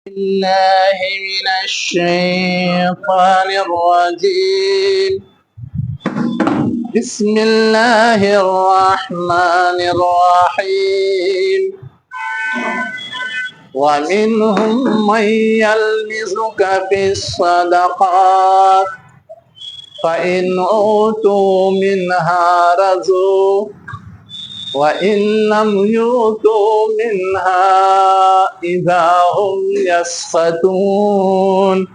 الله من الشيطان الرجيم. بسم الله الرحمن الرحيم. ومنهم من يلمزك في الصدقات فإن أوتوا منها رضوا وإن لم يؤتوا منها إذا هم يسخطون.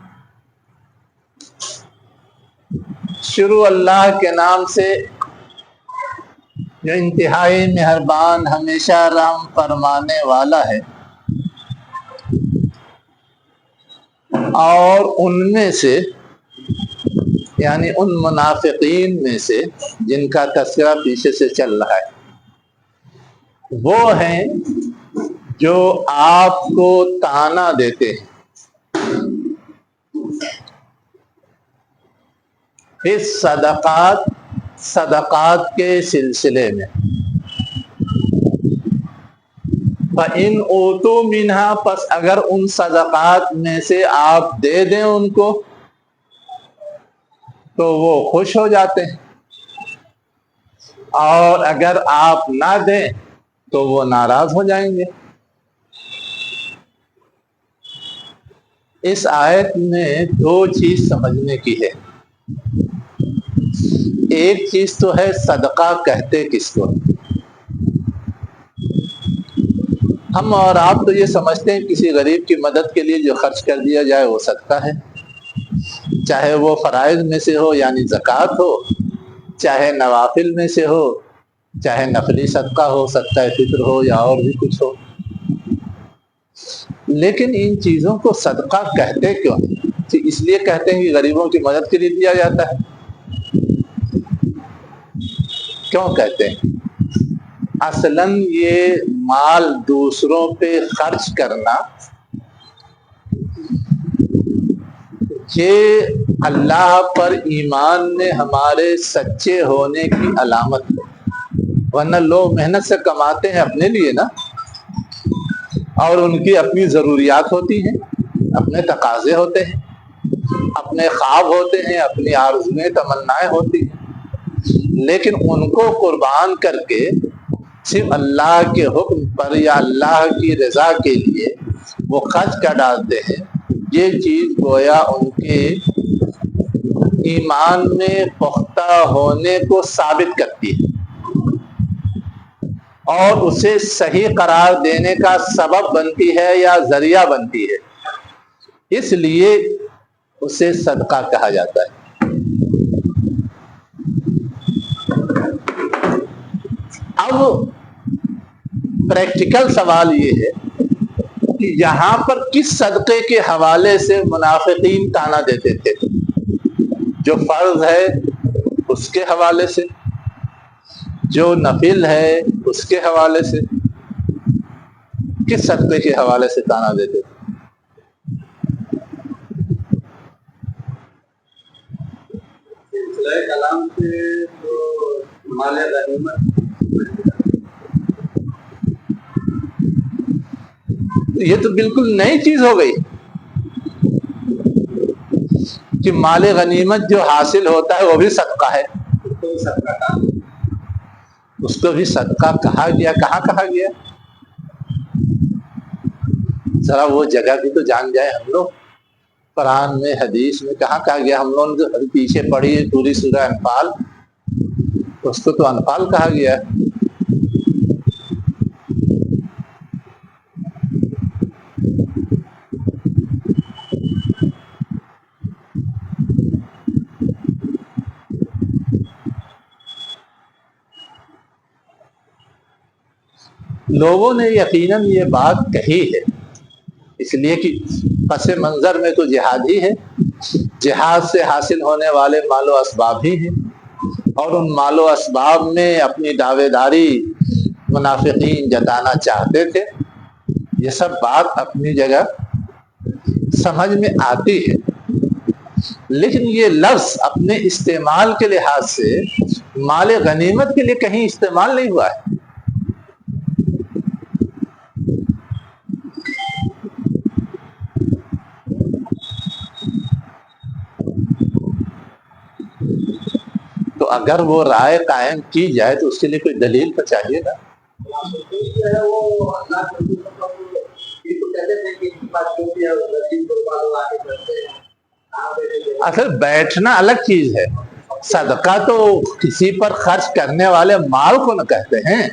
شروع اللہ کے نام سے جو انتہائی مہربان ہمیشہ رحم فرمانے والا ہے، اور ان میں سے یعنی ان منافقین میں سے جن کا تذکرہ پیچھے سے چل رہا ہے، وہ ہیں جو آپ کو طعنہ دیتے ہیں اس صدقات کے سلسلے میں. فَإِنْ أُوتُوا مِنْهَا، پس اگر ان صدقات میں سے آپ دے دیں ان کو تو وہ خوش ہو جاتے ہیں، اور اگر آپ نہ دیں تو وہ ناراض ہو جائیں گے. اس آیت میں دو چیز سمجھنے کی ہے. ایک چیز تو ہے صدقہ کہتے کس کو. ہم اور آپ تو یہ سمجھتے ہیں کسی غریب کی مدد کے لیے جو خرچ کر دیا جائے وہ صدقہ ہے، چاہے وہ فرائض میں سے ہو یعنی زکوٰۃ ہو، چاہے نوافل میں سے ہو، چاہے نفلی صدقہ ہو، صدقہ فطر ہو یا اور بھی کچھ ہو. لیکن ان چیزوں کو صدقہ کہتے کیوں ہیں؟ اس لیے کہتے ہیں کہ غریبوں کی مدد کے لیے دیا جاتا ہے. کیوں کہتے ہیں؟ اصلاً یہ مال دوسروں پہ خرچ کرنا یہ اللہ پر ایمان میں ہمارے سچے ہونے کی علامت ہے. ورنہ لوگ محنت سے کماتے ہیں اپنے لیے نا، اور ان کی اپنی ضروریات ہوتی ہیں، اپنے تقاضے ہوتے ہیں، اپنے خواب ہوتے ہیں، اپنی آرزویں تمنائیں ہوتی ہیں. لیکن ان کو قربان کر کے صرف اللہ کے حکم پر یا اللہ کی رضا کے لیے وہ خرچ کر ڈالتے ہیں. یہ چیز گویا ان کے ایمان میں پختہ ہونے کو ثابت کرتی ہے اور اسے صحیح قرار دینے کا سبب بنتی ہے یا ذریعہ بنتی ہے. اس لیے اسے صدقہ کہا جاتا ہے. اب پریکٹیکل سوال یہ ہے کہ یہاں پر کس صدقے کے حوالے سے منافقین طعنہ دیتے تھے؟ جو فرض ہے اس کے حوالے سے، جو نفل ہے اس کے حوالے سے، کس صدقے کے حوالے سے طعنہ دیتے تھے؟ کلام سے تو مال غنیمت. یہ تو بالکل نئی چیز ہو گئی کہ مال غنیمت جو حاصل ہوتا ہے وہ بھی صدقہ ہے. اس کو بھی صدقہ کہا گیا. کہاں کہا گیا؟ ذرا وہ جگہ بھی تو جان جائے ہم لوگ. قرآن میں، حدیث میں کہاں کہا گیا؟ ہم لوگوں نے پیچھے پڑھی پوری سورہ انفال، اس کو تو انفال کہا گیا. لوگوں نے یقیناً یہ بات کہی ہے اس لیے کہ پس منظر میں تو جہاد ہی ہے. جہاد سے حاصل ہونے والے مال و اسباب ہی ہیں، اور ان مال و اسباب میں اپنی دعوے داری منافقین جتانا چاہتے تھے. یہ سب بات اپنی جگہ سمجھ میں آتی ہے، لیکن یہ لفظ اپنے استعمال کے لحاظ سے مال غنیمت کے لیے کہیں استعمال نہیں ہوا ہے. اگر وہ رائے قائم کی جائے تو اس کے لیے کوئی دلیل تو چاہیے نا. اصل بیٹھنا الگ چیز ہے. صدقہ تو کسی پر خرچ کرنے والے مال کو نہ کہتے ہیں.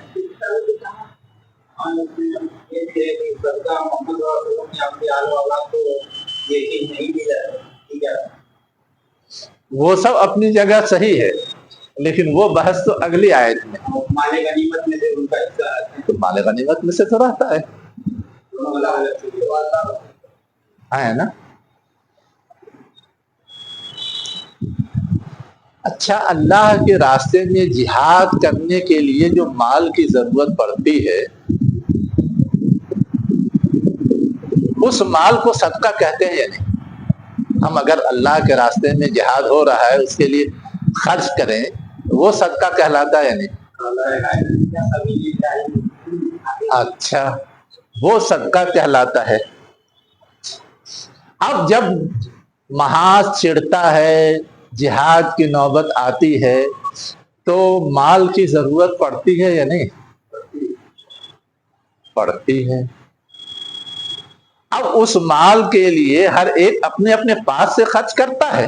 وہ سب اپنی جگہ صحیح ہے، لیکن وہ بحث تو اگلی آیت میں. مال غنیمت میں سے ان کا حصہ ہے تو مال غنیمت میں سے تو رہتا ہے نا. اچھا، اللہ کے راستے میں جہاد کرنے کے لیے جو مال کی ضرورت پڑتی ہے اس مال کو صدقہ کہتے ہیں یا نہیں؟ ہم اگر اللہ کے راستے میں جہاد ہو رہا ہے اس کے لیے خرچ کریں وہ صدقہ کہلاتا ہے یا نہیں؟ اچھا، وہ صدقہ کہلاتا ہے. اب جب محاذ چھڑتا ہے، جہاد کی نوبت آتی ہے تو مال کی ضرورت پڑتی ہے یا نہیں؟ پڑتی ہے. اب اس مال کے لیے ہر ایک اپنے اپنے پاس سے خرچ کرتا ہے،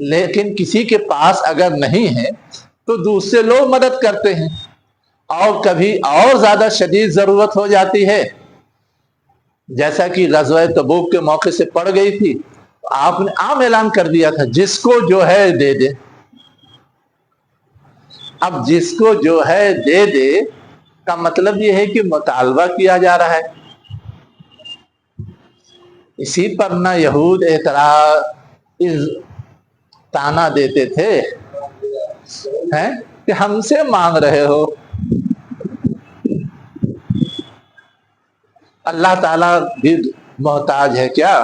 لیکن کسی کے پاس اگر نہیں ہے تو دوسرے لوگ مدد کرتے ہیں، اور کبھی اور زیادہ شدید ضرورت ہو جاتی ہے جیسا کہ غزوہ تبوک کے موقع سے پڑ گئی تھی. آپ نے عام اعلان کر دیا تھا جس کو جو ہے دے دے. اب جس کو جو ہے دے دے کا مطلب یہ ہے کہ مطالبہ کیا جا رہا ہے. اسی پر نہ یہود اعتراض تانا دیتے تھے کہ ہم سے مانگ رہے ہو. اللہ تعالیٰ بھی محتاج ہے کیا؟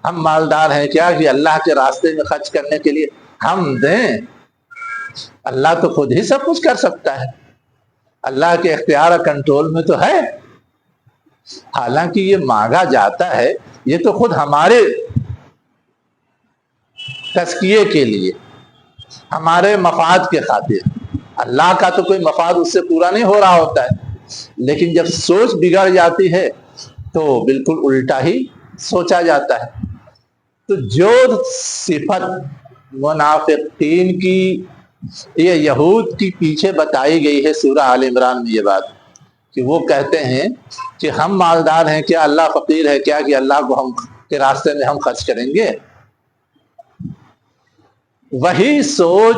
ہم مالدار ہیں کیا کہ اللہ کے راستے میں خرچ کرنے کے لیے ہم دیں؟ اللہ تو خود ہی سب کچھ کر سکتا ہے. اللہ کے اختیار اور کنٹرول میں تو ہے. حالانکہ یہ مانگا جاتا ہے یہ تو خود ہمارے تزکیے کے لیے، ہمارے مفاد کے خاطر. اللہ کا تو کوئی مفاد اس سے پورا نہیں ہو رہا ہوتا ہے، لیکن جب سوچ بگڑ جاتی ہے تو بالکل الٹا ہی سوچا جاتا ہے. تو جو صفت منافقین کی یہ یہود کی پیچھے بتائی گئی ہے سورہ آل عمران میں، یہ بات کہ وہ کہتے ہیں کہ ہم مالدار ہیں کیا، اللہ فقیر ہے کیا کہ اللہ کو ہم کے راستے میں ہم خرچ کریں گے. وہی سوچ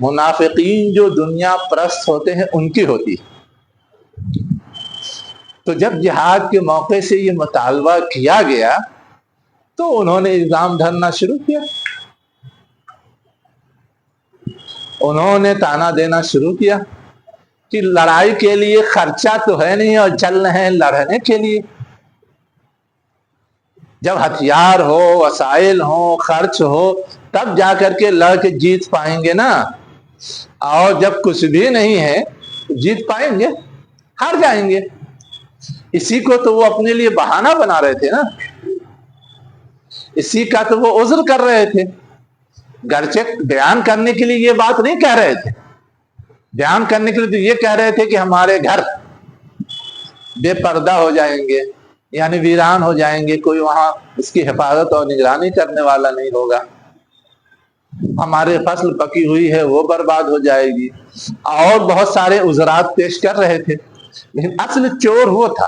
منافقین جو دنیا پرست ہوتے ہیں ان کی ہوتی ہے. تو جب جہاد کے موقع سے یہ مطالبہ کیا گیا تو انہوں نے الزام دھرنا شروع کیا، انہوں نے تانا دینا شروع کیا کہ لڑائی کے لیے خرچہ تو ہے نہیں اور چل رہے ہیں لڑنے کے لیے. جب ہتھیار ہو، وسائل ہو، خرچ ہو تب جا کر کے لڑ کے جیت پائیں گے نا. اور جب کچھ بھی نہیں ہے جیت پائیں گے؟ ہار جائیں گے. اسی کو تو وہ اپنے لیے بہانہ بنا رہے تھے نا، اسی کا تو وہ عذر کر رہے تھے. گرچہ بیان کرنے کے لیے یہ بات نہیں کہہ رہے تھے، بیان کرنے کے لیے تو یہ کہہ رہے تھے کہ ہمارے گھر بے پردہ ہو جائیں گے، یعنی ویران ہو جائیں گے، کوئی وہاں اس کی حفاظت اور نگرانی کرنے والا نہیں ہوگا، ہمارے فصل پکی ہوئی ہے وہ برباد ہو جائے گی، اور بہت سارے عذرات پیش کر رہے تھے. لیکن اصل چور وہ تھا،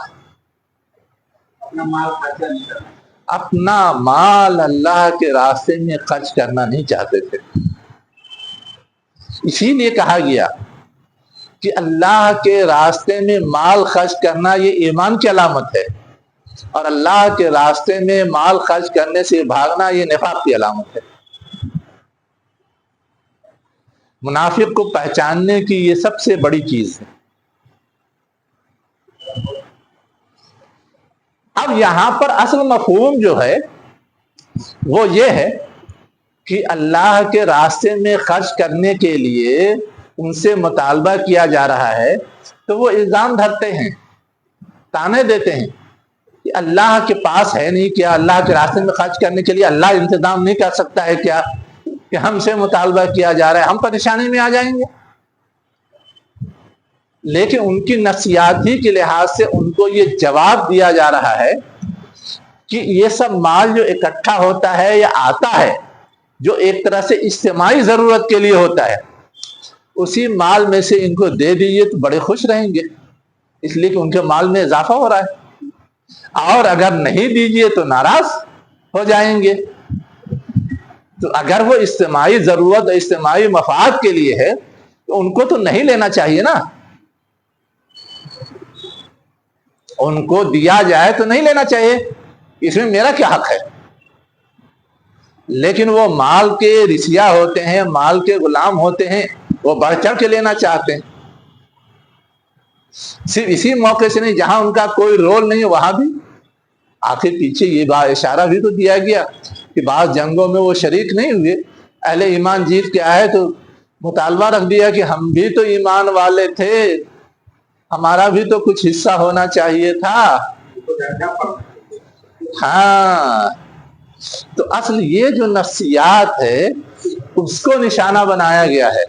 اپنا مال اللہ کے راستے میں خرچ کرنا نہیں چاہتے تھے. اسی لیے کہا گیا کہ اللہ کے راستے میں مال خرچ کرنا یہ ایمان کی علامت ہے، اور اللہ کے راستے میں مال خرچ کرنے سے بھاگنا یہ نفاق کی علامت ہے. منافق کو پہچاننے کی یہ سب سے بڑی چیز ہے. اب یہاں پر اصل مفہوم جو ہے وہ یہ ہے کہ اللہ کے راستے میں خرچ کرنے کے لیے ان سے مطالبہ کیا جا رہا ہے تو وہ الزام دھرتے ہیں، تانے دیتے ہیں کہ اللہ کے پاس ہے نہیں کیا، اللہ کے راستے میں خرچ کرنے کے لیے اللہ انتظام نہیں کر سکتا ہے کیا. کہ ہم سے مطالبہ کیا جا رہا ہے، ہم پریشانی میں آ جائیں گے۔ لیکن ان کی نفسیاتی کے لحاظ سے ان کو یہ جواب دیا جا رہا ہے کہ یہ سب مال جو اکٹھا ہوتا ہے یا آتا ہے، جو ایک طرح سے اجتماعی ضرورت کے لیے ہوتا ہے، اسی مال میں سے ان کو دے دیجیے تو بڑے خوش رہیں گے، اس لیے کہ ان کے مال میں اضافہ ہو رہا ہے، اور اگر نہیں دیجیے تو ناراض ہو جائیں گے۔ تو اگر وہ اجتماعی ضرورت اور اجتماعی مفاد کے لیے ہے تو ان کو تو نہیں لینا چاہیے نا، ان کو دیا جائے تو نہیں لینا چاہیے، اس میں میرا کیا حق ہے؟ لیکن وہ مال کے رسیا ہوتے ہیں، مال کے غلام ہوتے ہیں، وہ بڑھ چڑھ کے لینا چاہتے ہیں۔ صرف اسی موقع سے نہیں، جہاں ان کا کوئی رول نہیں وہاں بھی آخر پیچھے یہ اشارہ بھی تو دیا گیا کہ بعض جنگوں میں وہ شریک نہیں ہوئے، اہل ایمان جیت کے آئے تو مطالبہ رکھ دیا کہ ہم بھی تو ایمان والے تھے، ہمارا بھی تو کچھ حصہ ہونا چاہیے تھا۔ ہاں، تو اصل یہ جو نفسیات ہے اس کو نشانہ بنایا گیا ہے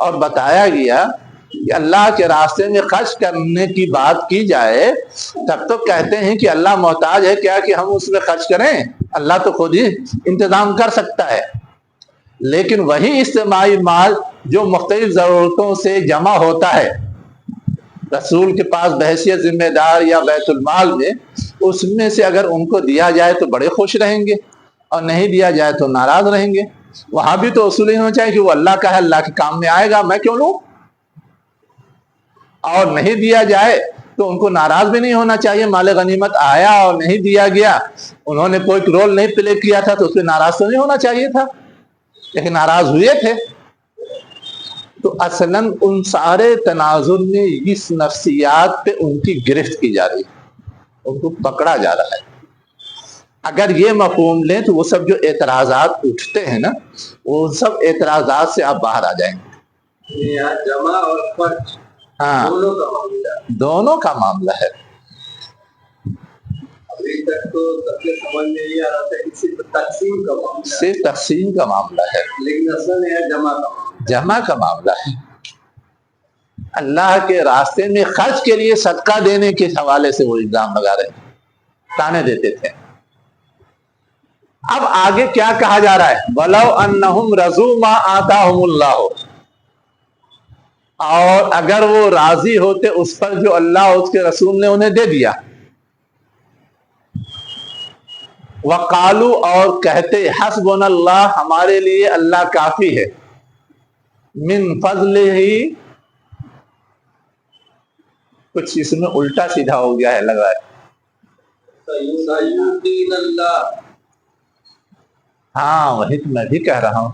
اور بتایا گیا کہ اللہ کے راستے میں خرچ کرنے کی بات کی جائے تب تو کہتے ہیں کہ اللہ محتاج ہے کیا کہ ہم اس میں خرچ کریں، اللہ تو خود ہی انتظام کر سکتا ہے۔ لیکن وہی اجتماعی مال جو مختلف ضرورتوں سے جمع ہوتا ہے رسول کے پاس بحیثیت ذمہ دار یا بیت المال میں، اس میں سے اگر ان کو دیا جائے تو بڑے خوش رہیں گے اور نہیں دیا جائے تو ناراض رہیں گے۔ وہاں بھی تو اصول ہی ہونا چاہیے کہ وہ اللہ کا ہے، اللہ کے کام میں آئے گا، میں کیوں لوں؟ اور نہیں دیا جائے تو ان کو ناراض بھی نہیں ہونا چاہیے، مال غنیمت آیا اور نہیں دیا گیا، انہوں نے کوئی رول نہیں پلے کیا تھا تو اس پہ ناراض تو نہیں ہونا چاہیے تھا، لیکن ناراض ہوئے تھے۔ تو اصلاً ان سارے تناظر میں اس نفسیات پہ ان کی گرفت کی جا رہی ہے، ان کو پکڑا جا رہا ہے۔ اگر یہ مفہوم لیں تو وہ سب جو اعتراضات اٹھتے ہیں نا، وہ سب اعتراضات سے آپ باہر آ جائیں گے۔ جمع اور خرچ ہاں، دونوں کا معاملہ ہے۔ ابھی تک تو سب سے سمجھ میں یہ آ رہا تھا کہ صرف تقسیم کا معاملہ ہے، صرف تقسیم کا معاملہ ہے، لیکن اصل یہ جمع کا معاملہ، جمع کا معاملہ ہے۔ اللہ کے راستے میں خرچ کے لیے صدقہ دینے کے حوالے سے وہ الزام لگا رہے تھے، تانے دیتے تھے۔ اب آگے کیا کہا جا رہا ہے؟ وَلَوْ أَنَّهُمْ رَضُوا مَا آتَاهُمُ اللَّهُ، اور اگر وہ راضی ہوتے اس پر جو اللہ اور اس کے رسول نے انہیں دے دیا، وَقَالُوا، اور کہتے حسبنا اللہ، ہمارے لیے اللہ کافی ہے، من فضلہ، کچھ اس میں الٹا سیدھا ہو گیا ہے لگ رہا ہے۔ سیؤتین اللہ، ہاں وہی تو میں بھی کہہ رہا ہوں،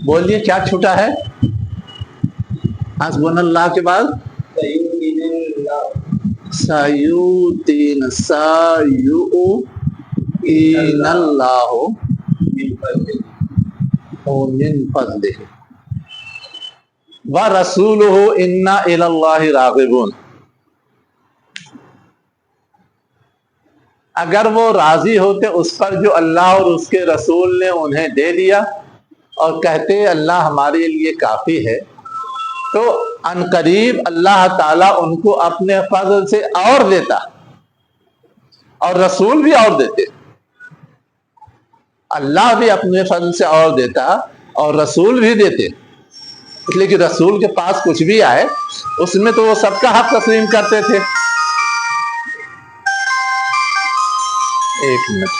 بولیے کیا چھوٹا ہے حسبنا اللہ کے بعد؟ سیؤتین اللہ، سیؤتین، سیؤتین اللہ من فضلہ، من فضلہ وَرَسُولُهُ إِنَّا إِلَى اللَّهِ رَاغِبُونَ۔ اگر وہ راضی ہوتے اس پر جو اللہ اور اس کے رسول نے انہیں دے دیا اور کہتے اللہ ہمارے لیے کافی ہے، تو عنقریب اللہ تعالیٰ ان کو اپنے فضل سے اور دیتا اور رسول بھی اور دیتے، اللہ بھی اپنے فضل سے اور دیتا اور رسول بھی دیتے، اس لیے کہ رسول کے پاس کچھ بھی آئے اس میں تو وہ سب کا حق تسلیم کرتے تھے۔ ایک منٹ،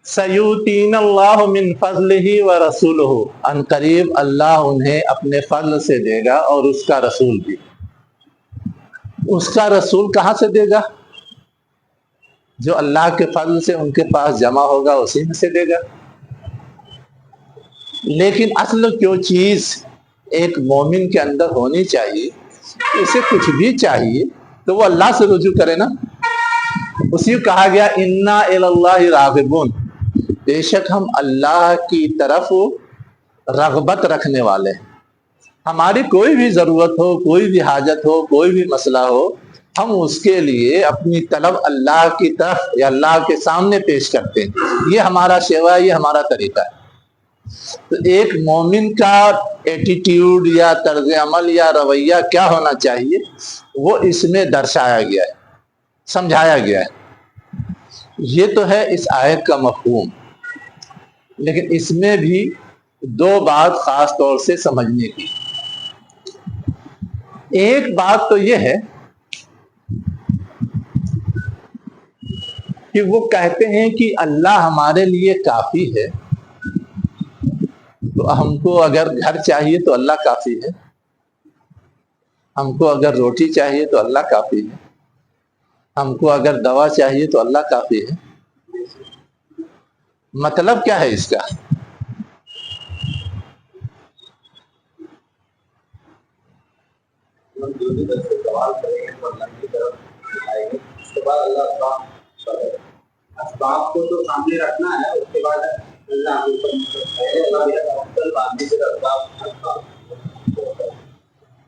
سیؤتین اللہ من فضلہ ورسولہ، ان قریب اللہ انہیں اپنے فضل سے دے گا اور اس کا رسول بھی۔ اس کا رسول کہاں سے دے گا؟ جو اللہ کے فضل سے ان کے پاس جمع ہوگا اسی میں سے دے گا۔ لیکن اصل جو چیز ایک مومن کے اندر ہونی چاہیے، اسے کچھ بھی چاہیے تو وہ اللہ سے رجوع کرے نا۔ اسی کو کہا گیا انا الی اللہ راغبون، بے شک ہم اللہ کی طرف رغبت رکھنے والے ہیں۔ ہماری کوئی بھی ضرورت ہو، کوئی بھی حاجت ہو، کوئی بھی مسئلہ ہو، ہم اس کے لیے اپنی طلب اللہ کی طرف یا اللہ کے سامنے پیش کرتے ہیں. یہ ہمارا سیوا، یہ ہمارا طریقہ ہے. تو ایک مومن کا ایٹیٹیوڈ یا طرز عمل یا رویہ کیا ہونا چاہیے، وہ اس میں درشایا گیا ہے، سمجھایا گیا ہے. یہ تو ہے اس آیت کا مفہوم. لیکن اس میں بھی دو بات خاص طور سے سمجھنے کی. ایک بات تو یہ ہے کہ وہ کہتے ہیں کہ اللہ ہمارے لیے کافی ہے، تو ہم کو اگر گھر چاہیے تو اللہ کافی ہے، ہم کو اگر روٹی چاہیے تو اللہ کافی ہے، ہم کو اگر دوا چاہیے تو اللہ کافی ہے. مطلب کیا ہے اس کا؟ اسباب کو تو سامنے رکھنا ہے، اس کے بعد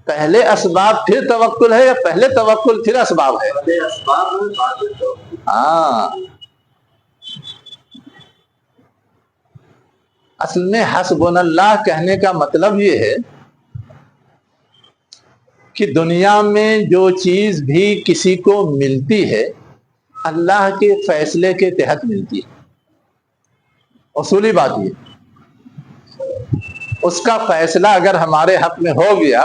پہلے اسباب پھر توکل ہے یا پہلے توکل پھر اسباب ہے؟ ہاں، اصل میں حسبنا اللہ کہنے کا مطلب یہ ہے کہ دنیا میں جو چیز بھی کسی کو ملتی ہے اللہ کے فیصلے کے تحت ملتی ہے. اصولی بات یہ، اس کا فیصلہ اگر ہمارے حق میں ہو گیا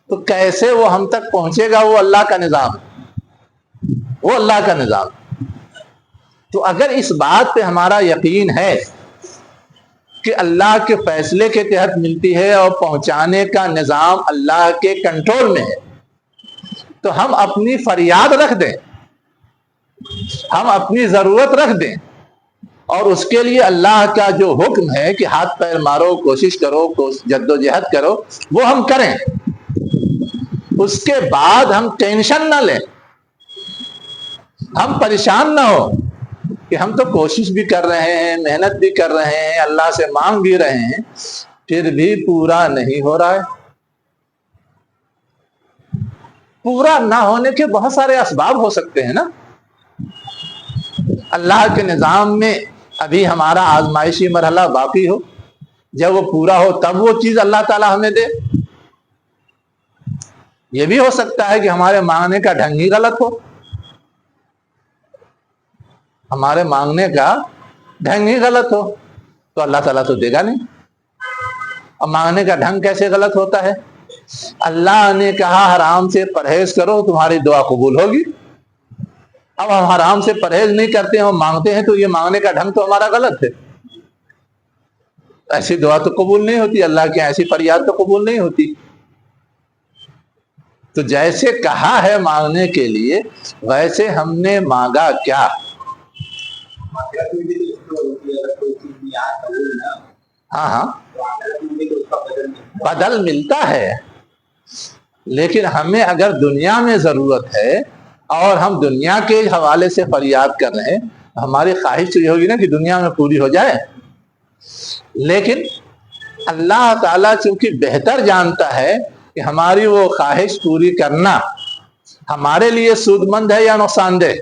تو کیسے وہ ہم تک پہنچے گا، وہ اللہ کا نظام ہے، وہ اللہ کا نظام. تو اگر اس بات پہ ہمارا یقین ہے کہ اللہ کے فیصلے کے تحت ملتی ہے اور پہنچانے کا نظام اللہ کے کنٹرول میں ہے، تو ہم اپنی فریاد رکھ دیں، ہم اپنی ضرورت رکھ دیں، اور اس کے لیے اللہ کا جو حکم ہے کہ ہاتھ پیر مارو، کوشش کرو، جد و جہد کرو، وہ ہم کریں. اس کے بعد ہم ٹینشن نہ لیں، ہم پریشان نہ ہو کہ ہم تو کوشش بھی کر رہے ہیں، محنت بھی کر رہے ہیں، اللہ سے مانگ بھی رہے ہیں، پھر بھی پورا نہیں ہو رہا ہے. پورا نہ ہونے کے بہت سارے اسباب ہو سکتے ہیں نا. اللہ کے نظام میں ابھی ہمارا آزمائشی مرحلہ باقی ہو، جب وہ پورا ہو تب وہ چیز اللہ تعالیٰ ہمیں دے. یہ بھی ہو سکتا ہے کہ ہمارے مانگنے کا ڈھنگ ہی غلط ہو، ہمارے مانگنے کا ڈھنگ ہی غلط ہو تو اللہ تعالیٰ تو دے گا نہیں. اب مانگنے کا ڈھنگ کیسے غلط ہوتا ہے؟ اللہ نے کہا حرام سے پرہیز کرو تمہاری دعا قبول ہوگی. اب ہم حرام سے پرہیز نہیں کرتے ہیں، ہم مانگتے ہیں، تو یہ مانگنے کا ڈھنگ تو ہمارا غلط ہے. ایسی دعا تو قبول نہیں ہوتی، اللہ کی ایسی فریاد تو قبول نہیں ہوتی. تو جیسے کہا ہے مانگنے کے لیے، ویسے ہم نے مانگا کیا؟ ہاں ہاں، بدل ملتا ہے، لیکن ہمیں اگر دنیا میں ضرورت ہے اور ہم دنیا کے حوالے سے فریاد کر رہے ہیں، ہماری خواہش تو یہ ہوگی نا کہ دنیا میں پوری ہو جائے. لیکن اللہ تعالیٰ چونکہ بہتر جانتا ہے کہ ہماری وہ خواہش پوری کرنا ہمارے لیے سود مند ہے یا نقصان دہ.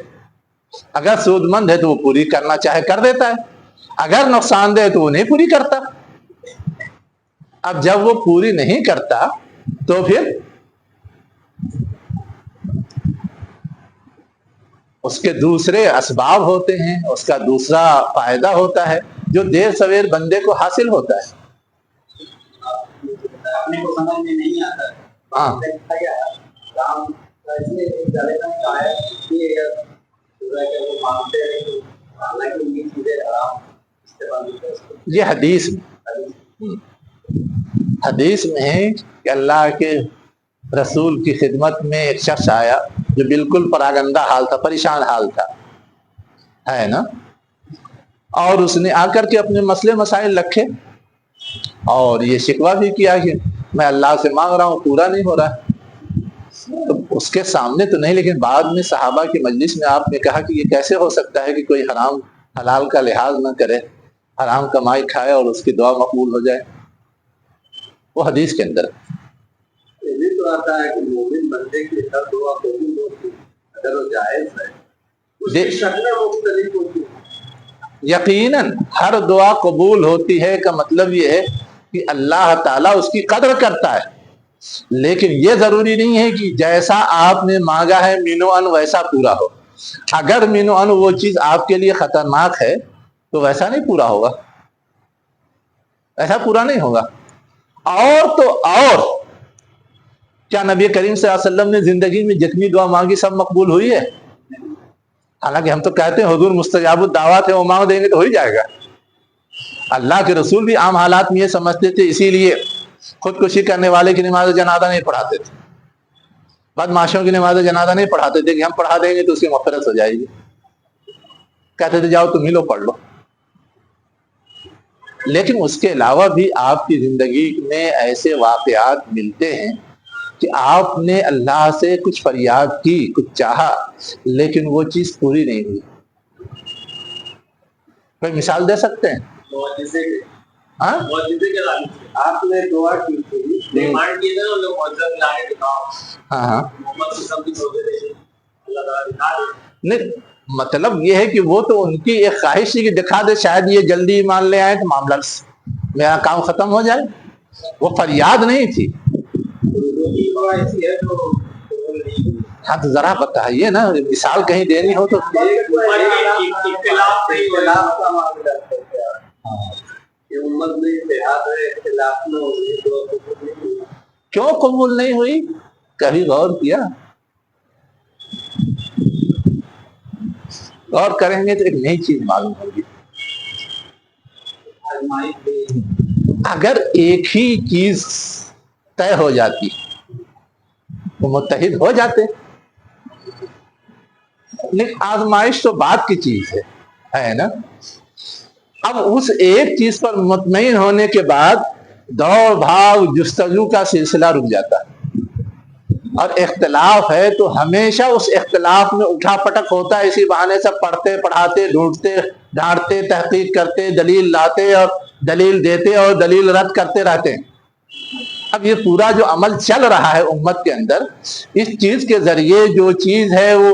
اگر سود مند ہے تو وہ پوری کرنا چاہے کر دیتا ہے، اگر نقصان دہ ہے تو وہ نہیں پوری کرتا. اب جب وہ پوری نہیں کرتا تو پھر اس کے دوسرے اسباب ہوتے ہیں، اس کا دوسرا فائدہ ہوتا ہے جو دیر سویر بندے کو حاصل ہوتا ہے. اپنے کو سمجھ میں نہیں آتا. ہاں، یہ حدیث میں ہے کہ اللہ کے رسول کی خدمت میں ایک شخص آیا جو بالکل پراگندہ حال تھا، پریشان حال تھا، ہے نا. اور اس نے آ کر کے اپنے مسئلے مسائل رکھے اور یہ شکوہ بھی کیا کہ میں اللہ سے مانگ رہا ہوں، پورا نہیں ہو رہا. تو اس کے سامنے تو نہیں، لیکن بعد میں صحابہ کی مجلس میں آپ نے کہا کہ یہ کیسے ہو سکتا ہے کہ کوئی حرام حلال کا لحاظ نہ کرے، حرام کمائی کھائے اور اس کی دعا مقبول ہو جائے. وہ حدیث کے اندر یہ تو تو آتا ہے کہ مومن بندے کی ہر دعا قبول ہوتی ہے اگر وہ جائز ہے، اس کی شکلیں مختلف ہوتی ہیں۔ یقیناً ہر دعا قبول ہوتی ہے کا مطلب یہ ہے کہ اللہ تعالیٰ اس کی قدر کرتا ہے، لیکن یہ ضروری نہیں ہے کہ جیسا آپ نے مانگا ہے مینو ان ویسا پورا ہو۔ اگر مینو ان وہ چیز آپ کے لیے خطرناک ہے تو ویسا نہیں پورا ہوگا، ایسا پورا نہیں ہوگا۔ اور تو اور کیا نبی کریم صلی اللہ علیہ وسلم نے زندگی میں جتنی دعا مانگی سب مقبول ہوئی ہے؟ حالانکہ ہم تو کہتے ہیں حضور مستجاب الدعوات ہے، وہ مانگ دیں گے تو ہو ہی جائے گا۔ اللہ کے رسول بھی عام حالات میں یہ سمجھتے تھے، اسی لیے خودکشی کرنے والے کی نماز جنازہ نہیں پڑھاتے تھے، بدمعاشوں کی نماز جنازہ نہیں پڑھاتے تھے کہ ہم پڑھا دیں گے تو اس کی مغفرت ہو جائے گی، کہتے تھے جاؤ تم ہی لو پڑھ لو۔ لیکن اس کے علاوہ بھی آپ کی زندگی میں ایسے واقعات ملتے ہیں کہ آپ نے اللہ سے کچھ فریاد کی، کچھ چاہا، لیکن وہ چیز پوری نہیں ہوئی۔ کوئی مثال دے سکتے ہیں؟ معجزے کے ہاں معجزے کے لائن سے آپ نے دعا کی تھی، ڈیمانڈ کی تھی نا لوگ معجزہ لانے دکھاؤ، ہاں محمد سے سب کچھ ہو گئے، اللہ تعالیٰ دکھا دے۔ نہیں، مطلب یہ ہے کہ وہ تو ان کی ایک خواہش تھی کہ دکھا دے، شاید یہ جلدی مان لے آئے تو معاملہ میرا کام ختم ہو جائے، وہ فریاد نہیں تھی۔ دعا ایسی ہے جو قبول نہیں ہوئی۔ ہاں تو ذرا بتائیے نا، مثال کہیں دینی ہو تو۔ اختلاف کا معاملہ ہے کہ امت میں اتحاد ہے، اختلاف نہ ہوئی تو قبول نہیں ہوئی۔ کیوں قبول نہیں ہوئی؟ کبھی غور کیا؟ غور کریں گے تو ایک نئی چیز معلوم ہوگی۔ اگر ایک ہی چیز طے ہو جاتی تو متحد ہو جاتے، لیکن آزمائش تو بات کی چیز ہے نا۔ اب اس ایک چیز پر مطمئن ہونے کے بعد دوڑ بھاگ جستجو کا سلسلہ رک جاتا ہے، اور اختلاف ہے تو ہمیشہ اس اختلاف میں اٹھا پٹک ہوتا ہے، اسی بہانے سے پڑھتے پڑھاتے ڈھونڈتے ڈھانٹتے تحقیق کرتے دلیل لاتے اور دلیل دیتے اور دلیل رد کرتے رہتے ہیں۔ اب یہ پورا جو عمل چل رہا ہے امت کے اندر، اس چیز کے ذریعے جو چیز ہے وہ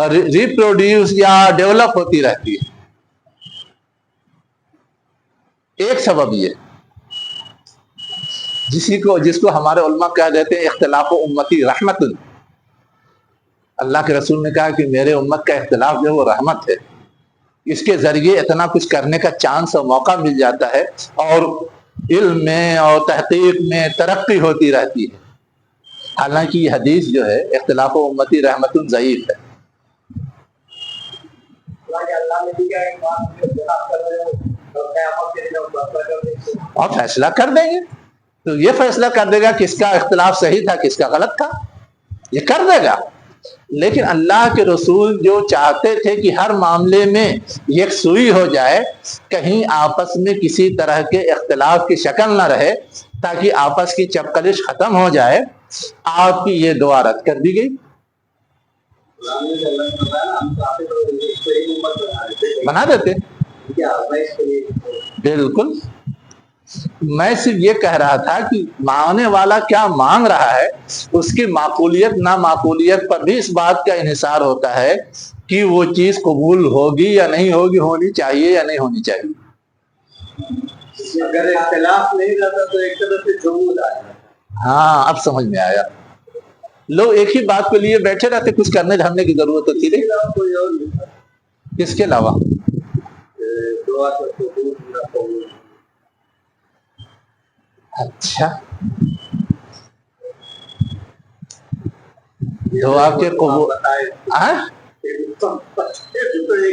ریپروڈیوس یا ڈیولپ ہوتی رہتی ہے۔ ایک سبب یہ جس کو ہمارے علماء کہہ دیتے ہیں اختلاف امتی رحمت، اللہ کے رسول نے کہا کہ میرے امت کا اختلاف جو ہے وہ رحمت ہے، اس کے ذریعے اتنا کچھ کرنے کا چانس اور موقع مل جاتا ہے، اور علم میں اور تحقیق میں ترقی ہوتی رہتی ہے۔ حالانکہ یہ حدیث جو ہے اختلاف امتی رحمت ضعیف ہے۔ اور فیصلہ کر دیں گے تو یہ فیصلہ کر دے گا کس کا اختلاف صحیح تھا کس کا غلط تھا، یہ کر دے گا۔ لیکن اللہ کے رسول جو چاہتے تھے کہ ہر معاملے میں یکسوئی ہو جائے، کہیں آپس میں کسی طرح کے اختلاف کی شکل نہ رہے، تاکہ آپس کی چپکلش ختم ہو جائے، آپ کی یہ دعا رد کر دی گئی۔ بنا دیتے بالکل۔ میں صرف یہ کہہ رہا تھا کہ مانگنے والا کیا مانگ رہا ہے، اس کی معقولیت نامعقولیت پر بھی اس بات کا انحصار ہوتا ہے کہ وہ چیز قبول ہوگی یا نہیں ہوگی، ہونی چاہیے یا نہیں ہونی چاہیے۔ اگر اختلاف نہیں رہتا تو ایک طرح سے جمود آیا۔ ہاں اب سمجھ میں آیا، لوگ ایک ہی بات کے لیے بیٹھے رہتے، کچھ کرنے دھرنے کی ضرورت ہوتی نہیں۔ کس کے علاوہ اچھا دعا کے قبول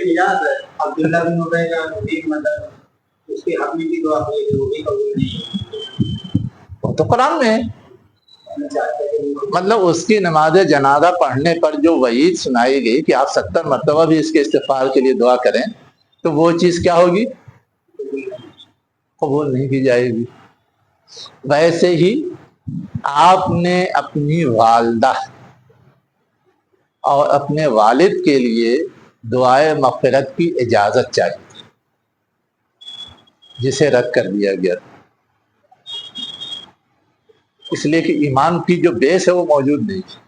یاد ہے عبداللہ بن ابی کا ایک مطلب اس کی حقیقی کی دعا کی وہ بھی قبول نہیں، وہ تو قرآن میں ہے۔ مطلب اس کی نماز جنازہ پڑھنے پر جو وعید سنائی گئی کہ آپ 70 مرتبہ بھی اس کے استغفار کے لیے دعا کریں تو وہ چیز کیا ہوگی؟ قبول نہیں کی جائے گی۔ ویسے ہی آپ نے اپنی والدہ اور اپنے والد کے لیے دعائے مغفرت کی اجازت چاہیے، جسے رد کر دیا گیا۔ اس لیے کہ ایمان کی جو بیس ہے وہ موجود نہیں ہے۔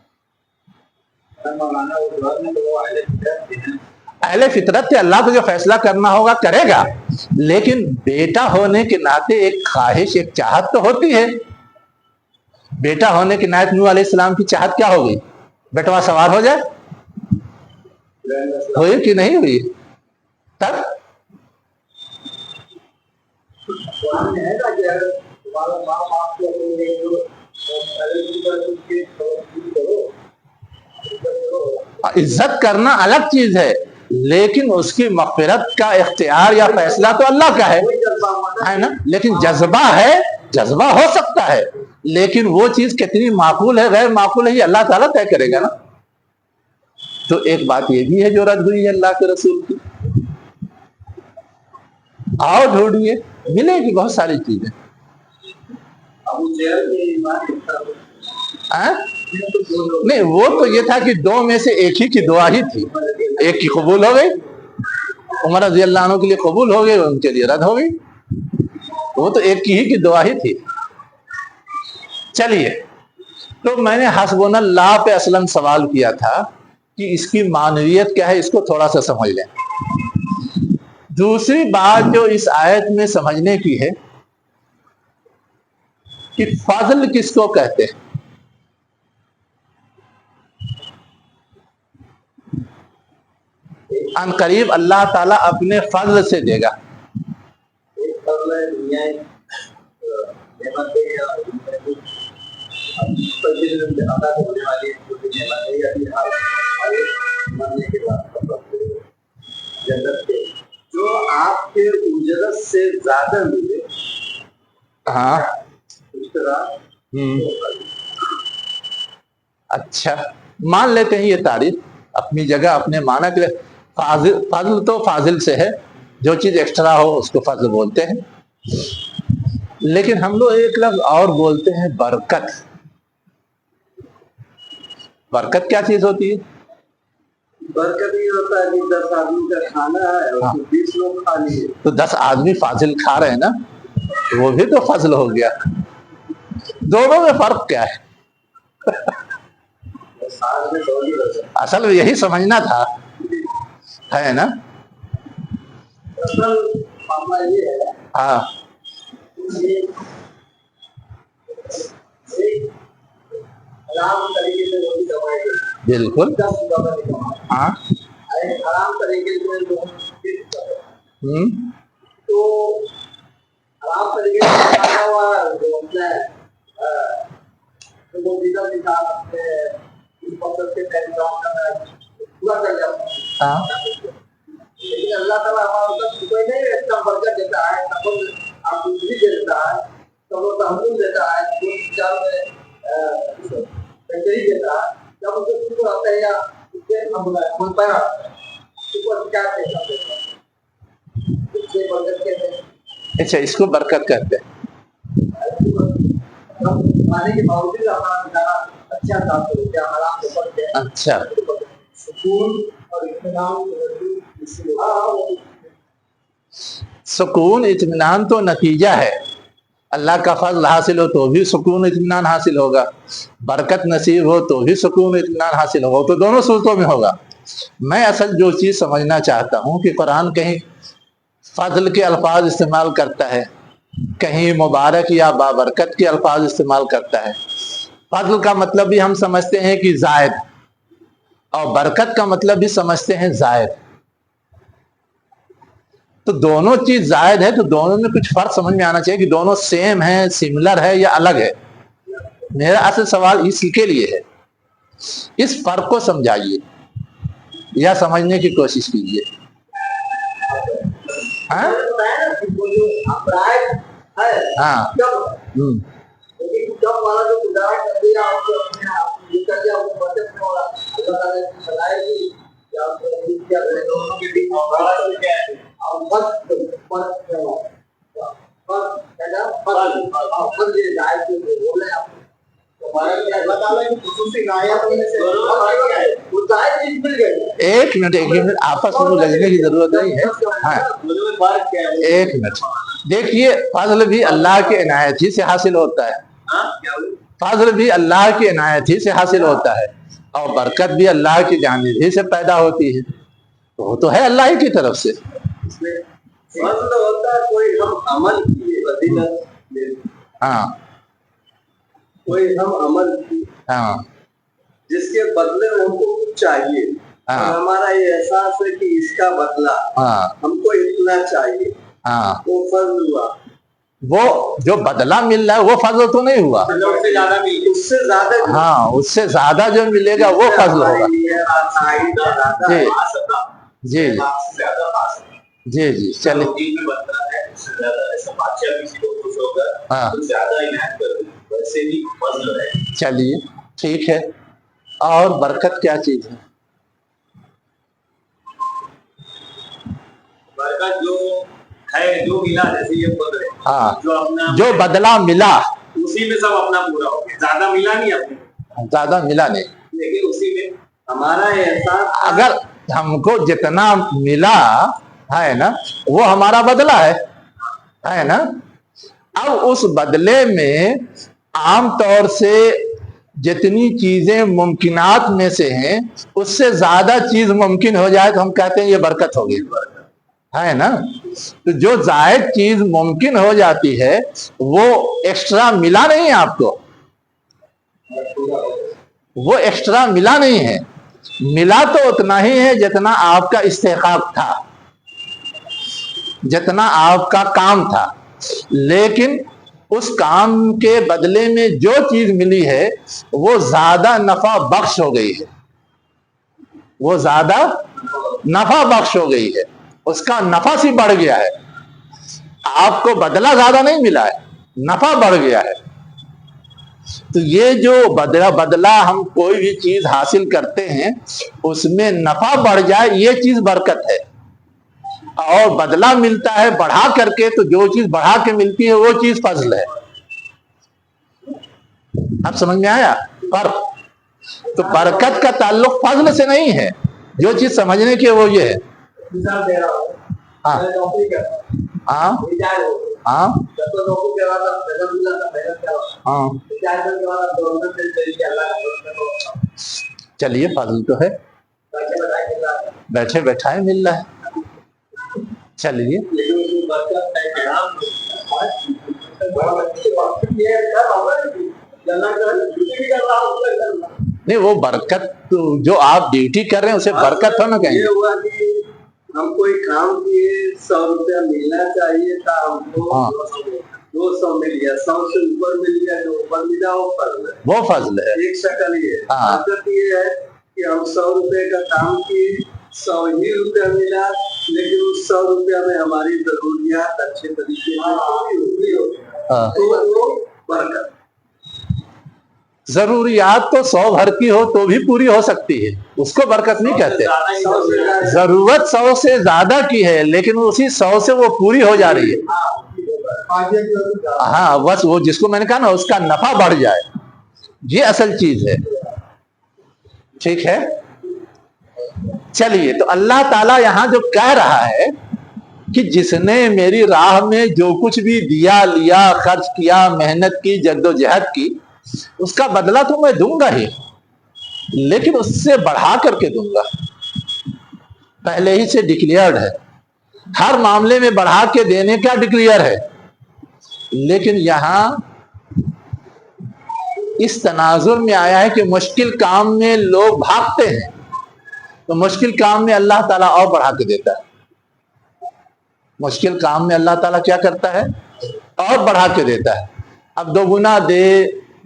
مولانا اس دور میں تو وہ اہل فطرت تھے نا۔ اہل فطرت سے اللہ کو جو فیصلہ کرنا ہوگا کرے گا، لیکن بیٹا ہونے کے ناطے ایک خواہش، ایک چاہت تو ہوتی ہے۔ بیٹا ہونے کے ناطے نوح علیہ السلام کی چاہت کیا ہو گئی؟ بیٹوا سوار ہو جائے، ہوئی کہ نہیں ہوئی؟ تب قرآن میں ہے نا کہ اگر تمہارا ماں باپ کو اپنے جو عزت کرنا الگ چیز ہے، لیکن اس کی مغفرت کا اختیار یا فیصلہ تو اللہ کا ہے نا۔ لیکن جذبہ ہے، جذبہ ہو سکتا ہے، لیکن وہ چیز کتنی معقول ہے غیر معقول ہے یہ اللہ تعالیٰ طے کرے گا نا۔ تو ایک بات یہ بھی ہے جو رد ہوئی ہے اللہ کے رسول کی، آؤ ڈھونڈیے، ملے گی بہت ساری چیزیں۔ نہیں، وہ تو یہ تھا کہ دو میں سے ایک ہی کی دعا ہی تھی، ایک کی قبول ہو گئی، عمر رضی اللہ عنہ کے لیے قبول ہو گئی، ان کے لیے رد ہو گئی، وہ تو ایک کی دعا ہی تھی۔ چلیے، تو میں نے حسبنا اللہ پہ اصلاً سوال کیا تھا کہ اس کی معنویت کیا ہے، اس کو تھوڑا سا سمجھ لیں۔ دوسری بات جو اس آیت میں سمجھنے کی ہے کہ فضل کس کو کہتے ہیں؟ ان قریب اللہ تعالیٰ اپنے فضل سے دے گا۔ جو آپ کے اجرت سے زیادہ ملے، ہاں، اس طرح اچھا مان لیتے ہیں یہ تعریف اپنی جگہ اپنے معنی کے لیے۔ فضل تو فاضل سے ہے، جو چیز ایکسٹرا ہو اس کو فضل بولتے ہیں، لیکن ہم لوگ ایک لفظ اور بولتے ہیں برکت۔ برکت کیا چیز ہوتی ہے؟ برکت یہ ہوتا ہے کہ 10 آدمی کا کھانا ہے اور 20 لوگ کھا لیے تو 10 آدمی فاضل کھا رہے ہیں نا، وہ بھی تو فضل ہو گیا۔ دونوں میں فرق کیا ہے؟ اصل میں یہی سمجھنا تھا، ہے نا؟ اصل معاملہ یہ ہے ہاں، حرام طریقے سے روٹی کمائے گی، بالکل، 10 ڈالر کی کمائے، ہاں، حرام طریقے سے لوگ تو حرام طریقے سے کھانا ہوا جو اپنے وہ دیدہ نکال اپنے اس مقصد کے پہنچاؤں کا پورا کر جاتا ہاں، لیکن اللہ تعالیٰ ہمارا کوئی نہیں اتنا برکت دیتا ہے، آپ دوسری دے دیتا ہے، تب وہ تحمل دیتا ہے، کوئی چار میں بہتری دیتا ہے، جب اسے شکر آتا ہے یا اس سے ہم پیرا شکر کیا کہتا ہے، اس سے برکت کہتے ہیں۔ اچھا، اس کو برکت کہتے ہیں۔ کھانے کے باوجود ہمارا گزارا اچھا کام کرتے ہیں، حرام سے بچتے ہیں، اچھا، سکون اور اطمینان سکون اطمینان تو نتیجہ ہے، اللہ کا فضل حاصل ہو تو بھی سکون اطمینان حاصل ہوگا، برکت نصیب ہو تو بھی سکون اطمینان حاصل ہوگا، تو دونوں صورتوں میں ہوگا۔ میں اصل جو چیز سمجھنا چاہتا ہوں کہ قرآن کہیں فضل کے الفاظ استعمال کرتا ہے، کہیں مبارک یا بابرکت کے الفاظ استعمال کرتا ہے۔ فضل کا مطلب بھی ہم سمجھتے ہیں کہ زائد، اور برکت کا مطلب بھی سمجھتے ہیں زائد۔ تو دونوں چیز زائد ہے تو دونوں میں کچھ فرق سمجھ میں آنا چاہیے کہ دونوں سیم ہیں، سملر ہے یا الگ ہے۔ میرا اصل سوال اس کے لیے ہے، اس فرق کو سمجھائیے یا سمجھنے کی کوشش کیجیے۔ ہاں، ہاں، جب والا جو گزارا کر دیا آپ کو اپنے آپ یہ کر دیا وہ برکت میں ہوگا، اللہ تعالیٰ نے سلائے گی یا آپ کو امید کیا کرے دونوں کے بیچ میں کیا ہے اور فرق میں ہوگا، فرق کہنا فرق فرق یہ جائز کے بول رہے ہیں آپ اللہ تعالیٰ کی خصوصی عنایت میں سے وہ جائز چیز مل گئی۔ ایک منٹ آپس میں لگنے کی ضرورت نہیں ہے۔ ہاں، ایک منٹ دیکھیے، فضل بھی اللہ کے عنایت ہی سے حاصل ہوتا ہے، فضل بھی اللہ کی عنایت ہی سے حاصل ہوتا ہے اور برکت بھی اللہ کی جانب ہی سے پیدا ہوتی ہے، تو وہ تو ہے اللہ ہی کی طرف سے۔ اس میں فضل ہوتا ہے کوئی ہم عمل کیے فضیلت، ہاں کوئی ہم عمل کیے ہاں جس کے بدلے میں ہم کو کچھ چاہیے، ہاں اور ہمارا یہ احساس ہے کہ اس کا بدلہ ہاں ہم کو اتنا چاہیے، ہاں، وہ فضل ہوا۔ وہ جو بدلہ مل رہا ہے وہ فضل تو نہیں ہوا، اس سے زیادہ ملے، اس سے زیادہ ہاں اس سے زیادہ جو ملے گا وہ فضل ہوگا۔ جی جی جی جی چلیے ہاں چلیے ٹھیک ہے۔ اور برکت کیا چیز ہے؟ برکت جو ہے، جو ملا، جیسے یہ بدلے، ہاں جو اپنا جو بدلہ ملا، اسی میں سب اپنا پورا ہو گیا، زیادہ ملا نہیں اپنے، زیادہ ملا نہیں، لیکن اسی میں ہمارا احساس اگر ہم کو جتنا ملا ہے نا وہ ہمارا بدلہ ہے نا۔ اب اس بدلے میں عام طور سے جتنی چیزیں ممکنات میں سے ہیں اس سے زیادہ چیز ممکن ہو جائے تو ہم کہتے ہیں یہ برکت ہوگی، ہے نا۔ تو جو زائد چیز ممکن ہو جاتی ہے وہ ایکسٹرا ملا نہیں ہے آپ کو، وہ ایکسٹرا ملا نہیں ہے، ملا تو اتنا ہی ہے جتنا آپ کا استحقاق تھا، جتنا آپ کا کام تھا، لیکن اس کام کے بدلے میں جو چیز ملی ہے وہ زیادہ نفع بخش ہو گئی ہے، وہ زیادہ نفع بخش ہو گئی ہے، اس کا نفع سی بڑھ گیا ہے، آپ کو بدلہ زیادہ نہیں ملا ہے، نفع بڑھ گیا ہے۔ تو یہ جو بدلہ ہم کوئی بھی چیز حاصل کرتے ہیں اس میں نفع بڑھ جائے یہ چیز برکت ہے، اور بدلہ ملتا ہے بڑھا کر کے تو جو چیز بڑھا کے ملتی ہے وہ چیز فضل ہے۔ اب سمجھ میں آیا فرق؟ تو برکت کا تعلق فضل سے نہیں ہے، جو چیز سمجھنے کی وہ یہ ہے۔ مثال دے رہا ہوں، ہاں میں نوکری کرتا ہوں، ہاں ریٹائر ہو گیا، ہاں جب تو نوکری کر رہا تھا پیسہ ملا تھا، محنت کر رہا تھا، ہاں، ریٹائرمنٹ کے بعد گورنمنٹ سے طریقے اللہ کا بہت کرتا ہوں، چلیے فضل تو ہے، بیٹھے بیٹھائے مل رہا ہے، بیٹھے بیٹھائے مل رہا ہے، چلیے لیکن اس میں برکت ہے کہ ہم بڑا بچے وقت یہ کر رہا ہوں جلنا کر ڈیوٹی بھی کر رہا ہوں، اس میں کر رہا ہوں۔ نہیں، وہ برکت جو آپ ڈیوٹی کر رہے ہیں اسے برکت ہو نا کہیں یہ ہوا کہ ہم کوئی کام کیے 100 روپیہ ملنا چاہیے تھا، ہم کو ہاں 200 مل گیا، 100 سے اوپر مل گیا، جو اوپر ملا وہ فضل ہے، وہ فضل ہے۔ ایک شکل یہ ہے۔ ہاں برکت یہ ہے کہ ہم 100 روپے کا کام کیے، 100 ہی روپیہ ملا، لیکن اس 100 روپیہ میں ہماری ضروریات اچھے طریقے سے پوری ہو گئی، ہاں، تو وہ برکت۔ ضروریات تو 100 بھر کی ہو تو بھی پوری ہو سکتی ہے، اس کو برکت نہیں کہتے۔ ضرورت 100 سے زیادہ کی ہے لیکن اسی 100 سے وہ پوری ہو جا رہی ہے، ہاں بس وہ جس کو میں نے کہا نا اس کا نفع بڑھ جائے، یہ اصل چیز ہے۔ ٹھیک ہے، چلیے تو اللہ تعالیٰ یہاں جو کہہ رہا ہے کہ جس نے میری راہ میں جو کچھ بھی دیا لیا، خرچ کیا، محنت کی، جد و جہد کی، اس کا بدلہ تو میں دوں گا ہی، لیکن اس سے بڑھا کر کے دوں گا، پہلے ہی سے ڈکلیئرڈ ہے، ہر معاملے میں بڑھا کے دینے کا ڈکلیئر ہے، لیکن یہاں اس تناظر میں آیا ہے کہ مشکل کام میں لوگ بھاگتے ہیں، تو مشکل کام میں اللہ تعالیٰ اور بڑھا کے دیتا ہے، مشکل کام میں اللہ تعالیٰ کیا کرتا ہے اور بڑھا کے دیتا ہے، اب 2 گنا دے،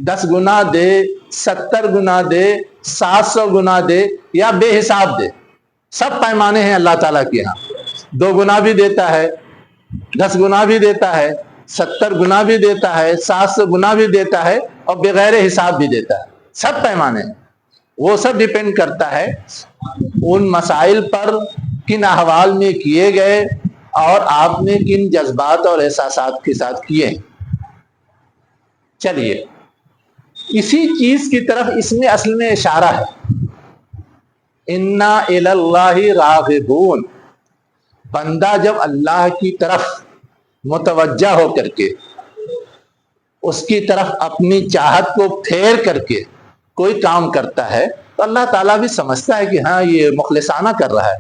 10 گنا دے، 70 گنا دے، 700 گنا دے یا بے حساب دے، سب پیمانے ہیں اللہ تعالیٰ کے یہاں، 2 گنا بھی دیتا ہے، 10 گنا بھی دیتا ہے، 70 گنا بھی دیتا ہے، 700 گنا بھی دیتا ہے، اور بغیر حساب بھی دیتا ہے، سب پیمانے ہیں، وہ سب ڈیپینڈ کرتا ہے ان مسائل پر کن احوال میں کیے گئے اور آپ نے کن جذبات اور احساسات کے ساتھ کیے۔ چلیے اسی چیز کی طرف اس میں اصل میں اشارہ ہے، اِنَّا إِلَى اللَّهِ رَاغِبُونَ، بندہ جب اللہ کی طرف متوجہ ہو کر کے اس کی طرف اپنی چاہت کو پھیر کر کے کوئی کام کرتا ہے تو اللہ تعالیٰ بھی سمجھتا ہے کہ ہاں یہ مخلصانہ کر رہا ہے.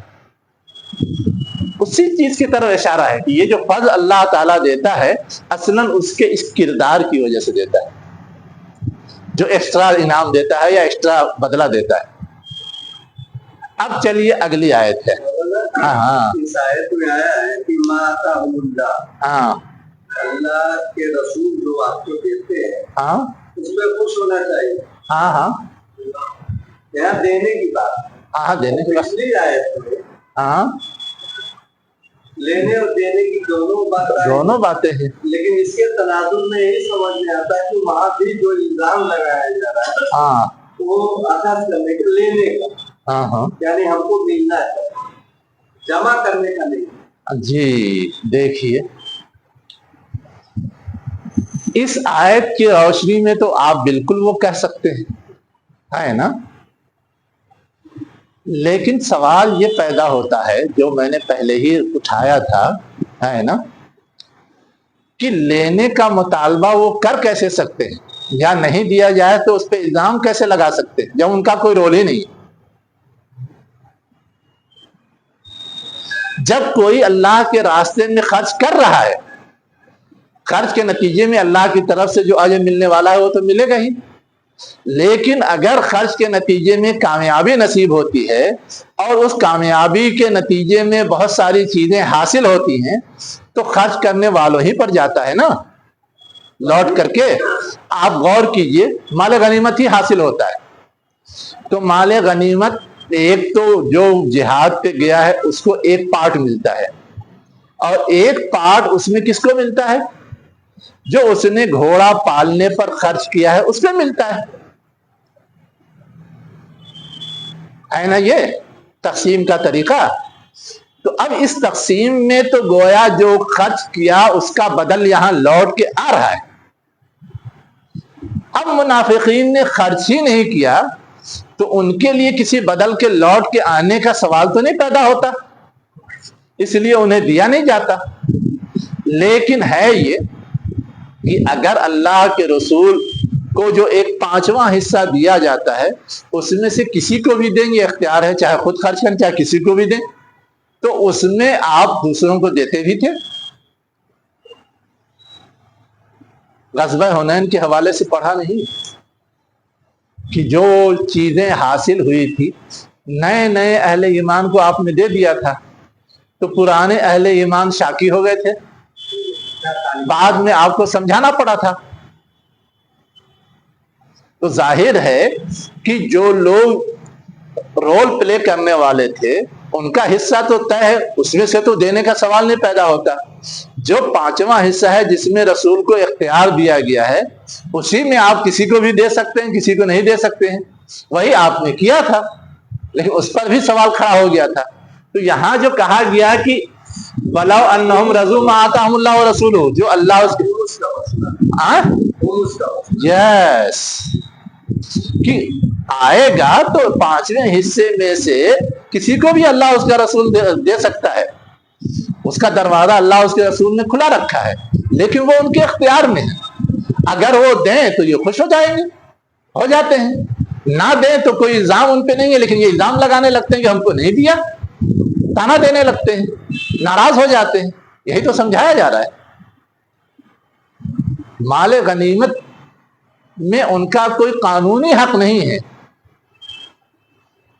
اسی چیز کی طرف اشارہ ہے کہ یہ جو فضل اللہ تعالیٰ دیتا ہے اصلاً اس کے اس کردار کی وجہ سے دیتا ہے، جو ایکسٹرا انعام دیتا ہے یا ایکسٹرا بدلہ دیتا ہے. اب چلیے اگلی آیت ہے. ہاں اس آیت میں آیا ہے کہ ما آتاہم اللہ، ہاں اللہ کے رسول جو آپ کو دیتے ہیں ہاں اس میں خوش ہونا چاہیے. ہاں ہاں یہاں دینے کی بات، ہاں دینے کے بعد پچھلی آیت میں ہاں لینے اور دینے کی دونوں باتیں، دونوں باتیں ہیں. لیکن اس کے تناظر میں یہی سمجھ میں آتا ہے کہ وہاں بھی جو الزام لگایا جا رہا ہے ہاں وہ اخذ کرنے کا، لینے کا، ہاں ہاں یعنی ہم کو ملنا ہے، جمع کرنے کا نہیں. جی دیکھیے اس آیت کی روشنی میں تو آپ بالکل وہ کہہ سکتے ہیں، ہے نا. لیکن سوال یہ پیدا ہوتا ہے جو میں نے پہلے ہی اٹھایا تھا، ہے نا، کہ لینے کا مطالبہ وہ کر کیسے سکتے ہیں یا نہیں دیا جائے تو اس پہ الزام کیسے لگا سکتے ہیں جب ان کا کوئی رول ہی نہیں. جب کوئی اللہ کے راستے میں خرچ کر رہا ہے، خرچ کے نتیجے میں اللہ کی طرف سے جو اجر ملنے والا ہے وہ تو ملے گا ہی. لیکن اگر خرچ کے نتیجے میں کامیابی نصیب ہوتی ہے اور اس کامیابی کے نتیجے میں بہت ساری چیزیں حاصل ہوتی ہیں تو خرچ کرنے والوں ہی پر جاتا ہے نا لوٹ کر کے. آپ غور کیجئے مال غنیمت ہی حاصل ہوتا ہے تو مال غنیمت ایک تو جو جہاد پہ گیا ہے اس کو ایک پارٹ ملتا ہے اور ایک پارٹ اس میں کس کو ملتا ہے؟ جو اس نے گھوڑا پالنے پر خرچ کیا ہے اس پہ ملتا ہے نا. یہ تقسیم کا طریقہ. تو اب اس تقسیم میں تو گویا جو خرچ کیا اس کا بدل یہاں لوٹ کے آ رہا ہے. اب منافقین نے خرچ ہی نہیں کیا تو ان کے لیے کسی بدل کے لوٹ کے آنے کا سوال تو نہیں پیدا ہوتا، اس لیے انہیں دیا نہیں جاتا. لیکن ہے یہ کہ اگر اللہ کے رسول کو جو ایک 5واں حصہ دیا جاتا ہے اس میں سے کسی کو بھی دیں یہ اختیار ہے، چاہے خود خرچ کریں چاہے کسی کو بھی دیں، تو اس میں آپ دوسروں کو دیتے بھی تھے. غزوہ حنین کے حوالے سے پڑھا نہیں کہ جو چیزیں حاصل ہوئی تھی نئے نئے اہل ایمان کو آپ نے دے دیا تھا تو پرانے اہل ایمان شاکی ہو گئے تھے، بعد میں آپ کو سمجھانا پڑا تھا. تو ظاہر ہے کہ جو لوگ رول پلے کرنے والے تھے ان کا حصہ تو طے ہے، اس میں سے تو دینے کا سوال نہیں پیدا ہوتا. جو 5واں حصہ ہے جس میں رسول کو اختیار دیا گیا ہے اسی میں آپ کسی کو بھی دے سکتے ہیں کسی کو نہیں دے سکتے ہیں، وہی آپ نے کیا تھا لیکن اس پر بھی سوال کھڑا ہو گیا تھا. تو یہاں جو کہا گیا کہ وَلَوْ أَنَّهُمْ رَضُوا مَا آتَاهُمُ اللَّهُ وَرَسُولُهُ، جو اللہ اس کے یس کہ آئے گا تو 5ویں حصے میں سے کسی کو بھی اللہ اس کا رسول دے سکتا ہے، اس کا دروازہ اللہ اس کے رسول نے کھلا رکھا ہے، لیکن وہ ان کے اختیار میں ہے. اگر وہ دیں تو یہ خوش ہو جائیں گے، ہو جاتے ہیں، نہ دیں تو کوئی الزام ان پہ نہیں ہے، لیکن یہ الزام لگانے لگتے ہیں کہ ہم کو نہیں دیا، تانا دینے لگتے ہیں، ناراض ہو جاتے ہیں. یہی تو سمجھایا جا رہا ہے. مال غنیمت میں ان کا کوئی قانونی حق نہیں ہے،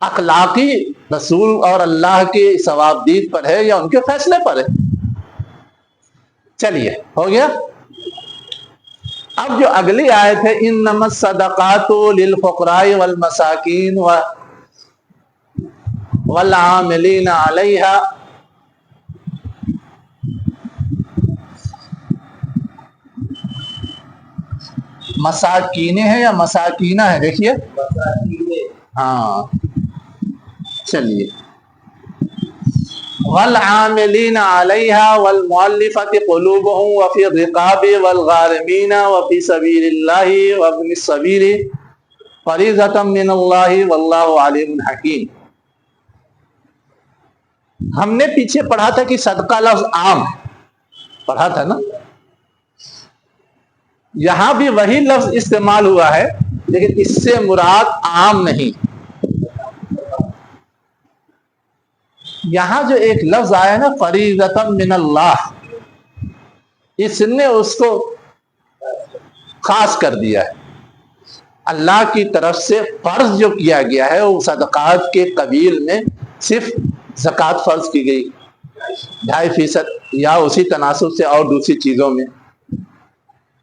اخلاقی رسول اور اللہ کے ثوابدید پر ہے یا ان کے فیصلے پر ہے. چلیے ہو گیا. اب جو اگلی آیت ہے انما الصدقات للفقراء والمساکین والعاملین علیہا، مساکین ہے یا مساکینہ ہے؟ دیکھیے ہاں چلیے. والعاملین علیہا والمؤلفۃ قلوبہم وفی الرقاب والغارمین وفی سبیل اللہ وابن السبیل فریضۃ من اللہ واللہ علیم حکیم. ہم نے پیچھے پڑھا تھا کہ صدقہ لفظ عام ہے، پڑھا تھا نا. یہاں بھی وہی لفظ استعمال ہوا ہے لیکن اس سے مراد عام نہیں. یہاں جو ایک لفظ آیا نا فریضۃ من اللہ، اس نے اس کو خاص کر دیا ہے. اللہ کی طرف سے فرض جو کیا گیا ہے وہ صدقات کے قبیل میں صرف زکوٰۃ فرض کی گئی 2.5% یا اسی تناسب سے اور دوسری چیزوں میں.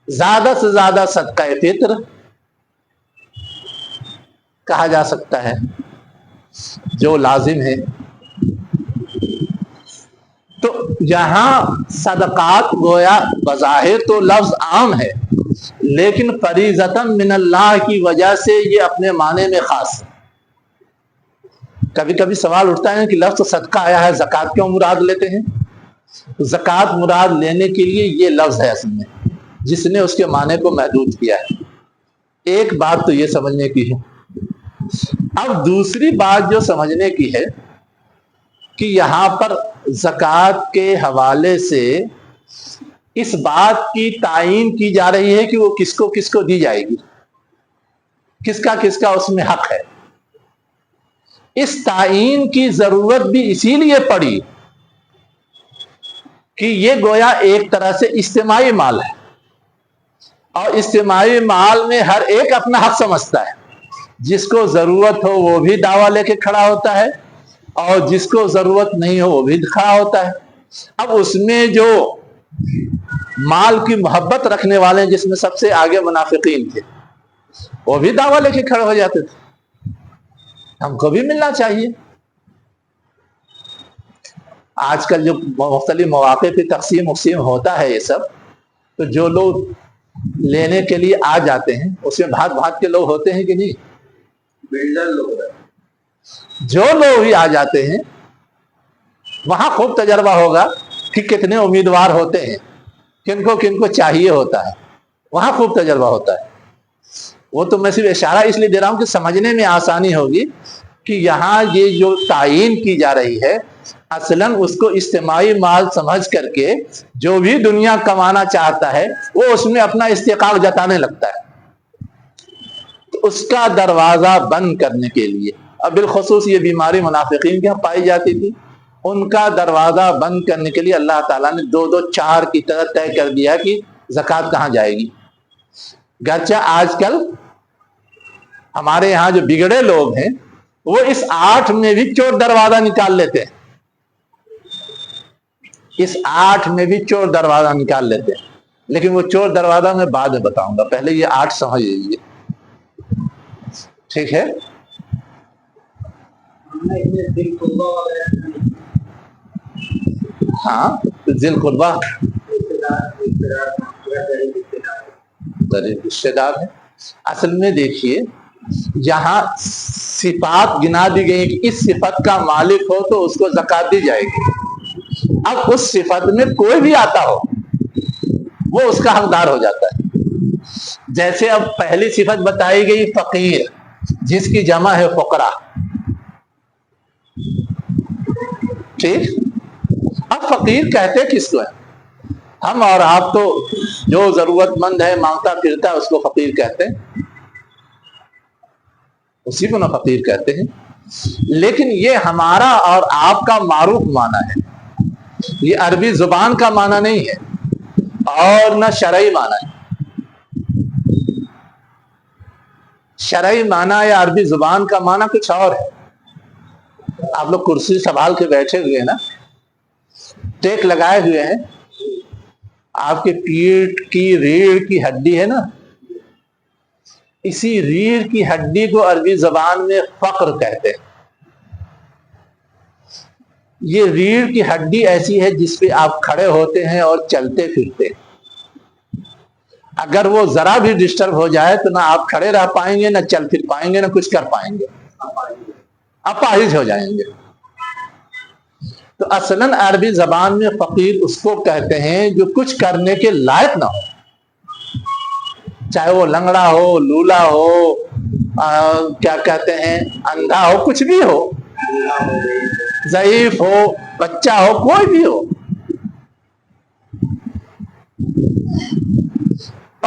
زیادہ سے زیادہ صدقہ فطر کہا جا سکتا ہے جو لازم ہے. تو یہاں صدقات گویا بظاہر تو لفظ عام ہے لیکن فریضۃ من اللہ کی وجہ سے یہ اپنے معنی میں خاص ہے. کبھی کبھی سوال اٹھتا ہے کہ لفظ صدقہ آیا ہے زکوٰۃ کیوں مراد لیتے ہیں؟ زکوٰۃ مراد لینے کے لیے یہ لفظ ہے اصل میں جس نے اس کے معنی کو محدود کیا ہے. ایک بات تو یہ سمجھنے کی ہے. اب دوسری بات جو سمجھنے کی ہے کہ یہاں پر زکوٰۃ کے حوالے سے اس بات کی تعیین کی جا رہی ہے کہ وہ کس کو دی جائے گی، کس کا اس میں حق ہے. اس تعیین کی ضرورت بھی اسی لیے پڑی کہ یہ گویا ایک طرح سے اجتماعی مال ہے اور اجتماعی مال میں ہر ایک اپنا حق سمجھتا ہے. جس کو ضرورت ہو وہ بھی دعویٰ لے کے کھڑا ہوتا ہے اور جس کو ضرورت نہیں ہو وہ بھی کھڑا ہوتا ہے. اب اس میں جو مال کی محبت رکھنے والے جس میں سب سے آگے منافقین تھے وہ بھی دعویٰ لے کے کھڑے ہو جاتے تھے ہم کو بھی ملنا چاہیے. آج کل جو مختلف مواقع پہ تقسیم ہوتا ہے یہ سب، تو جو لوگ لینے کے لیے آ جاتے ہیں اس میں بھاگ بھاگ کے لوگ ہوتے ہیں کہ نہیں؟ بلڈر لوگ. جو لوگ بھی آ جاتے ہیں وہاں خوب تجربہ ہوگا کہ کتنے امیدوار ہوتے ہیں، کن کو چاہیے ہوتا ہے، وہاں خوب تجربہ ہوتا ہے. وہ تو میں صرف اشارہ اس لیے دے رہا ہوں کہ سمجھنے میں آسانی ہوگی کہ یہاں یہ جو تعیین کی جا رہی ہے اصلاً اس کو اجتماعی مال سمجھ کر کے جو بھی دنیا کمانا چاہتا ہے وہ اس میں اپنا استحقاق جتانے لگتا ہے. تو اس کا دروازہ بند کرنے کے لیے، اب بالخصوص یہ بیماری منافقین کے یہاں پائی جاتی تھی، ان کا دروازہ بند کرنے کے لیے اللہ تعالیٰ نے 2-2-4 کی طرح طے کر دیا کہ زکوٰۃ کہاں جائے گی. گرچہ آج کل ہمارے یہاں جو بگڑے لوگ ہیں وہ اس 8 میں بھی چور دروازہ نکال لیتے ہیں، اس 8 میں بھی چور دروازہ نکال لیتے ہیں. لیکن وہ چور دروازہ میں بعد میں بتاؤں گا، پہلے یہ 8 سمجھ لیجیے. ٹھیک ہے؟ ہاں ذی القربہ رشتے دار ہے. اصل میں دیکھیے جہاں صفات گنا دی گئی کہ اس صفت کا مالک ہو تو اس کو زکوٰۃ دی جائے گی. اب اس صفت میں کوئی بھی آتا ہو وہ اس کا حقدار ہو جاتا ہے. جیسے اب پہلی صفت بتائی گئی فقیر، جس کی جمع ہے فقراء. ٹھیک؟ اب فقیر کہتے کس کو ہے؟ ہم اور آپ تو جو ضرورت مند ہے مانگتا پھرتا ہے اس کو فقیر کہتے ہیں، اسی کو نہ فقیر کہتے ہیں. لیکن یہ ہمارا اور آپ کا معروف معنی ہے، یہ عربی زبان کا معنی نہیں ہے اور نہ شرعی معنی ہے. شرعی معنی یا عربی زبان کا معنی کچھ اور ہے. آپ لوگ کرسی سنبھال کے بیٹھے ہوئے ہیں نا، ٹیک لگائے ہوئے ہیں، آپ کے پیٹ کی ریڑھ کی ہڈی ہے نا، اسی ریڑھ کی ہڈی کو عربی زبان میں فقر کہتے ہیں. یہ ریڑھ کی ہڈی ایسی ہے جس پہ آپ کھڑے ہوتے ہیں اور چلتے پھرتے ہیں. اگر وہ ذرا بھی ڈسٹرب ہو جائے تو نہ آپ کھڑے رہ پائیں گے، نہ چل پھر پائیں گے، نہ کچھ کر پائیں گے، اپاہج ہو جائیں گے. تو اصلاً عربی زبان میں فقیر اس کو کہتے ہیں جو کچھ کرنے کے لائق نہ ہو، چاہے وہ لنگڑا ہو، لولا ہو، کیا کہتے ہیں اندھا ہو، کچھ بھی ہو، ضعیف ہو، بچہ ہو، کوئی بھی ہو.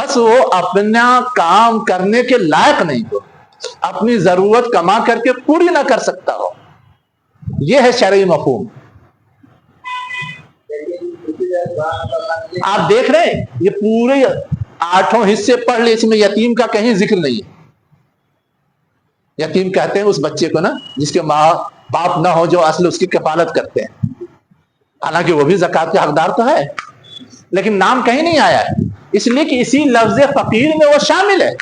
بس وہ اپنا کام کرنے کے لائق نہیں ہو، اپنی ضرورت کما کر کے پوری نہ کر سکتا ہو، یہ ہے شرعی مفہوم۔ آپ دیکھ رہے ہیں یہ پورے 8 حصے پڑھ لے، اس میں یتیم کا کہیں ذکر نہیں ہے۔ یتیم کہتے ہیں اس بچے کو نا جس کے ماں باپ نہ ہو، جو اصل اس کی کفالت کرتے ہیں، حالانکہ وہ بھی زکوٰۃ کے حقدار تو ہے، لیکن نام کہیں نہیں آیا ہے، اس لیے کہ اسی لفظ فقیر میں وہ شامل ہے۔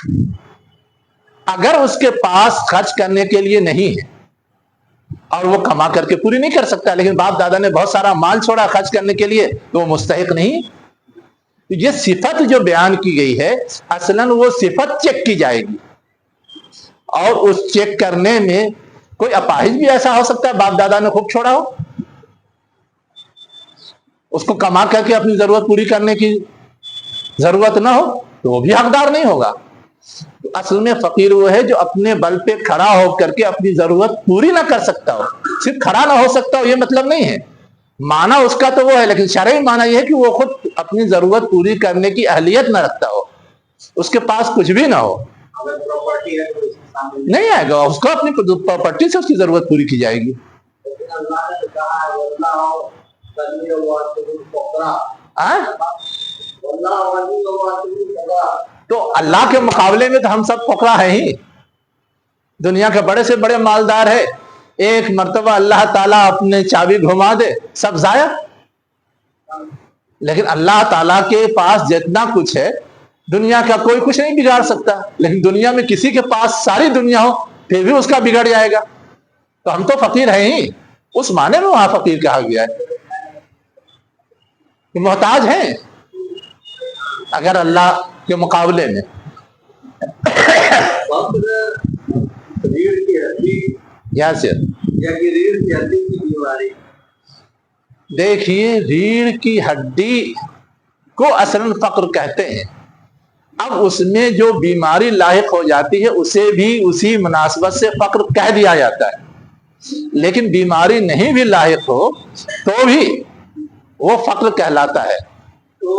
اگر اس کے پاس خرچ کرنے کے لیے نہیں ہے اور وہ کما کر کے پوری نہیں کر سکتا، لیکن باپ دادا نے بہت سارا مال چھوڑا خرچ کرنے کے لیے، تو وہ مستحق نہیں۔ یہ صفت جو بیان کی گئی ہے اصلاً وہ صفت چیک کی جائے گی، اور اس چیک کرنے میں کوئی اپاہج بھی ایسا ہو سکتا ہے باپ دادا نے خوب چھوڑا ہو، اس کو کما کر کے اپنی ضرورت پوری کرنے کی ضرورت نہ ہو تو وہ بھی حقدار نہیں ہوگا۔ اصل میں فقیر وہ ہے جو اپنے بل پہ کھڑا ہو کر کے اپنی ضرورت پوری نہ کر سکتا ہو، صرف کھڑا نہ ہو سکتا ہو یہ مطلب نہیں ہے، معنی اس کا تو وہ ہے، لیکن شرعی معنی یہ ہے کہ وہ خود اپنی ضرورت پوری کرنے کی اہلیت نہ رکھتا ہو، اس کے پاس کچھ بھی نہ ہو، نہیں آئے گا، اس کو اپنی پراپرٹی سے اس کی ضرورت پوری کی جائے گی۔ تو اللہ کے مقابلے میں تو ہم سب فقراء ہیں ہی، دنیا کے بڑے سے بڑے مالدار ہے، ایک مرتبہ اللہ تعالیٰ اپنے چابی گھما دے سب ضائع، لیکن اللہ تعالیٰ کے پاس جتنا کچھ ہے دنیا کا کوئی کچھ نہیں بگاڑ سکتا، لیکن دنیا میں کسی کے پاس ساری دنیا ہو پھر بھی اس کا بگڑ جائے گا، تو ہم تو فقیر ہیں ہی، اس معنی میں وہاں فقیر کہا گیا ہے، محتاج ہیں اگر اللہ کے مقابلے میں۔ دیکھیے ریڑھ کی ہڈی کو اصلاً فقر کہتے ہیں، اب اس میں جو بیماری لاحق ہو جاتی ہے اسے بھی اسی مناسبت سے فقر کہہ دیا جاتا ہے، لیکن بیماری نہیں بھی لاحق ہو تو بھی وہ فقر کہلاتا ہے۔ تو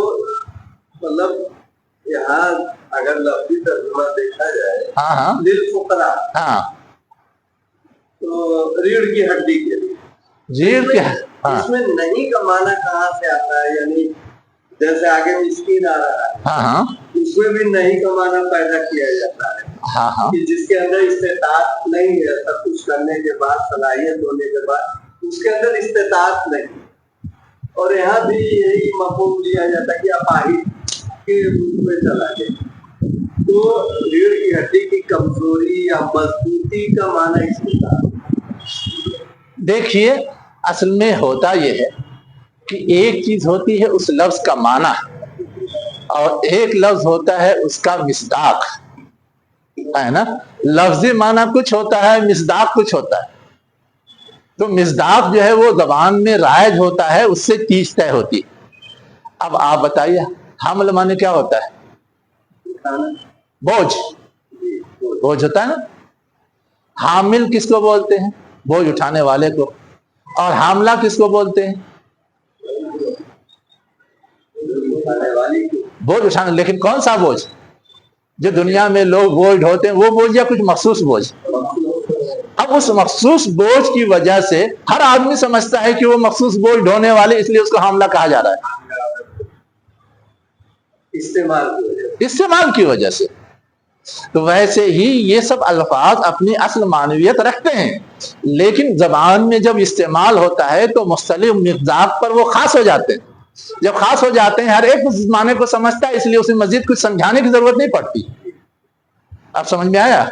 مطلب یہاں اگر لفظی ترجمہ دیکھا جائے للفقراء، ہاں تو ریڑھ کی ہڈی کے لیے ریڑھ کی، اس میں نہیں کا معنی کہاں سے آتا ہے؟ یعنی جیسے آگے مسکین آ رہا ہے، اس میں بھی نہیں کا معنی پیدا کیا جاتا ہے کہ جس کے اندر استطاعت نہیں ہے، سب کچھ کرنے کے بعد، صلاحیت ہونے کے بعد اس کے اندر استطاعت نہیں، اور یہاں بھی یہی مفہوم لیا جاتا ہے کہ اپاہج کے روپ میں چلا گیا، تو ریڑھ کی ہڈی کی کمزوری یا مضبوطی کا معنی اس میں تھا۔ دیکھیے اصل میں ہوتا یہ ہے کہ ایک چیز ہوتی ہے اس لفظ کا معنی، اور ایک لفظ ہوتا ہے اس کا مصداق، ہے نا، لفظی معنی کچھ ہوتا ہے، مصداق کچھ ہوتا ہے، تو مصداق جو ہے وہ زبان میں رائج ہوتا ہے، اس سے چیز طے ہوتی ہے۔ اب آپ بتائیے حمل معنی کیا ہوتا ہے؟ بوجھ، بوجھ ہوتا ہے نا، حامل کس کو بولتے ہیں؟ بوجھ اٹھانے والے کو، اور حاملہ کس کو بولتے ہیں؟ بوجھ اٹھانے، لیکن کون سا بوجھ؟ جو دنیا میں لوگ بوجھ ڈھوتے ہیں وہ بوجھ یا کچھ مخصوص بوجھ؟ اب اس مخصوص بوجھ کی وجہ سے ہر آدمی سمجھتا ہے کہ وہ مخصوص بوجھ ڈھونے والے، اس لیے اس کو حاملہ کہا جا رہا ہے، استعمال کی وجہ سے۔ تو ویسے ہی یہ سب الفاظ اپنی اصل معنویت رکھتے ہیں، لیکن زبان میں جب استعمال ہوتا ہے تو مختلف مصداق پر وہ خاص ہو جاتے ہیں، جب خاص ہو جاتے ہیں ہر ایک اس معنی کو سمجھتا ہے، اس لیے اسے مزید کچھ سمجھانے کی ضرورت نہیں پڑتی۔ اب سمجھ میں آیا؟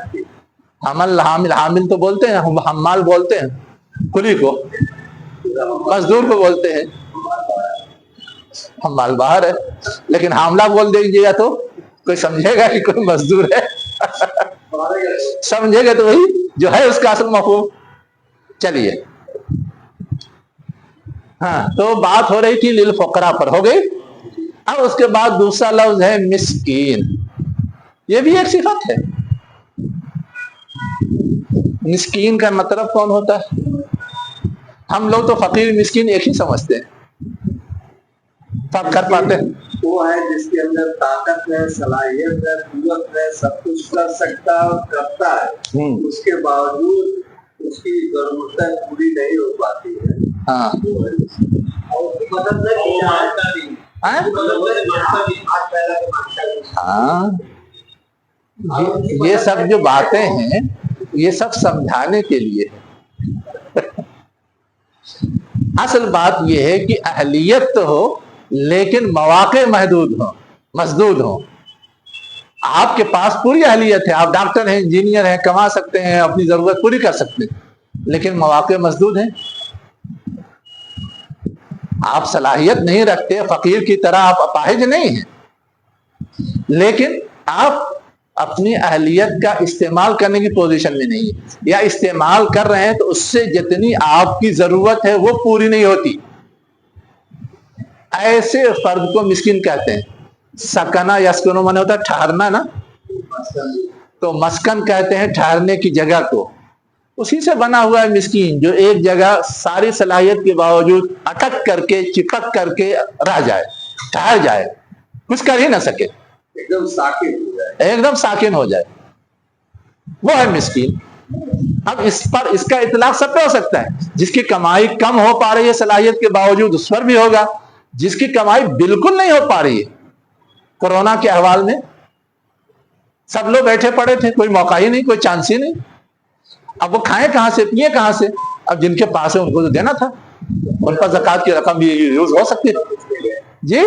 حمل، حامل، حامل تو بولتے ہیں، حمال بولتے ہیں کلی کو، مزدور کو بولتے ہیں، حمال باہر ہے، لیکن حاملہ بول دیجیے تو کوئی سمجھے گا کہ کوئی مزدور ہے؟ سمجھے گا تو وہی جو ہے اس کا اصل مفہوم۔ چلیے ہاں، تو بات ہو رہی تھی للفقراء پر، ہو گئی۔ اب اس کے بعد دوسرا لفظ ہے مسکین، یہ بھی ایک صفت ہے۔ مسکین کا مطلب کون ہوتا ہے؟ ہم لوگ تو فقیر مسکین ایک ہی سمجھتے ہیں، فرق کر پاتے ہیں؟ وہ ہے جس کے اندر طاقت ہے، صلاحیت ہے، قوت ہے، سب کچھ کر سکتا ہے اور کرتا ہے، اس کے باوجود اس کی ضرورتیں پوری نہیں ہو پاتی ہے. ہاں وہ ہے اور اس کی مدد نہیں کی جاتی. ہاں یہ سب جو باتیں ہیں یہ سب سمجھانے کے لیے ہے. اصل بات یہ ہے کہ اہلیت تو ہو لیکن مواقع محدود ہوں، مسدود ہوں. آپ کے پاس پوری اہلیت ہے، آپ ڈاکٹر ہیں، انجینئر ہیں، کما سکتے ہیں، اپنی ضرورت پوری کر سکتے ہیں، لیکن مواقع مسدود ہیں. آپ صلاحیت نہیں رکھتے، فقیر کی طرح آپ اپاہج نہیں ہیں، لیکن آپ اپنی اہلیت کا استعمال کرنے کی پوزیشن میں نہیں ہے، یا استعمال کر رہے ہیں تو اس سے جتنی آپ کی ضرورت ہے وہ پوری نہیں ہوتی. ایسے فرد کو مسکین کہتے ہیں. سکنا یسکنو مانے ہوتا ہے ٹھہرنا نا، تو مسکن کہتے ہیں ٹھہرنے کی جگہ کو. اسی سے بنا ہوا ہے مسکین، جو ایک جگہ ساری صلاحیت کے باوجود اٹک کر کے چپک کر کے رہ جائے، ٹھہر جائے، کچھ کر ہی نہ سکے، ایک دم ساکن ہو جائے، ایک دم ساکن ہو جائے، وہ ہے مسکین. اب اس پر اس کا اطلاق سب پہ ہو سکتا ہے. جس کی کمائی کم ہو پا رہی ہے صلاحیت کے باوجود اس پر بھی ہوگا، جس کی کمائی بالکل نہیں ہو پا رہی ہے. کورونا کے احوال میں سب لوگ بیٹھے پڑے تھے، کوئی موقع ہی نہیں، کوئی چانس ہی نہیں. اب وہ کھائیں کہاں سے، پیے کہاں سے؟ اب جن کے پاس ہے ان کو تو دینا تھا، ان پر زکوٰۃ کی رقم بھی یوز ہو سکتی تھی. جی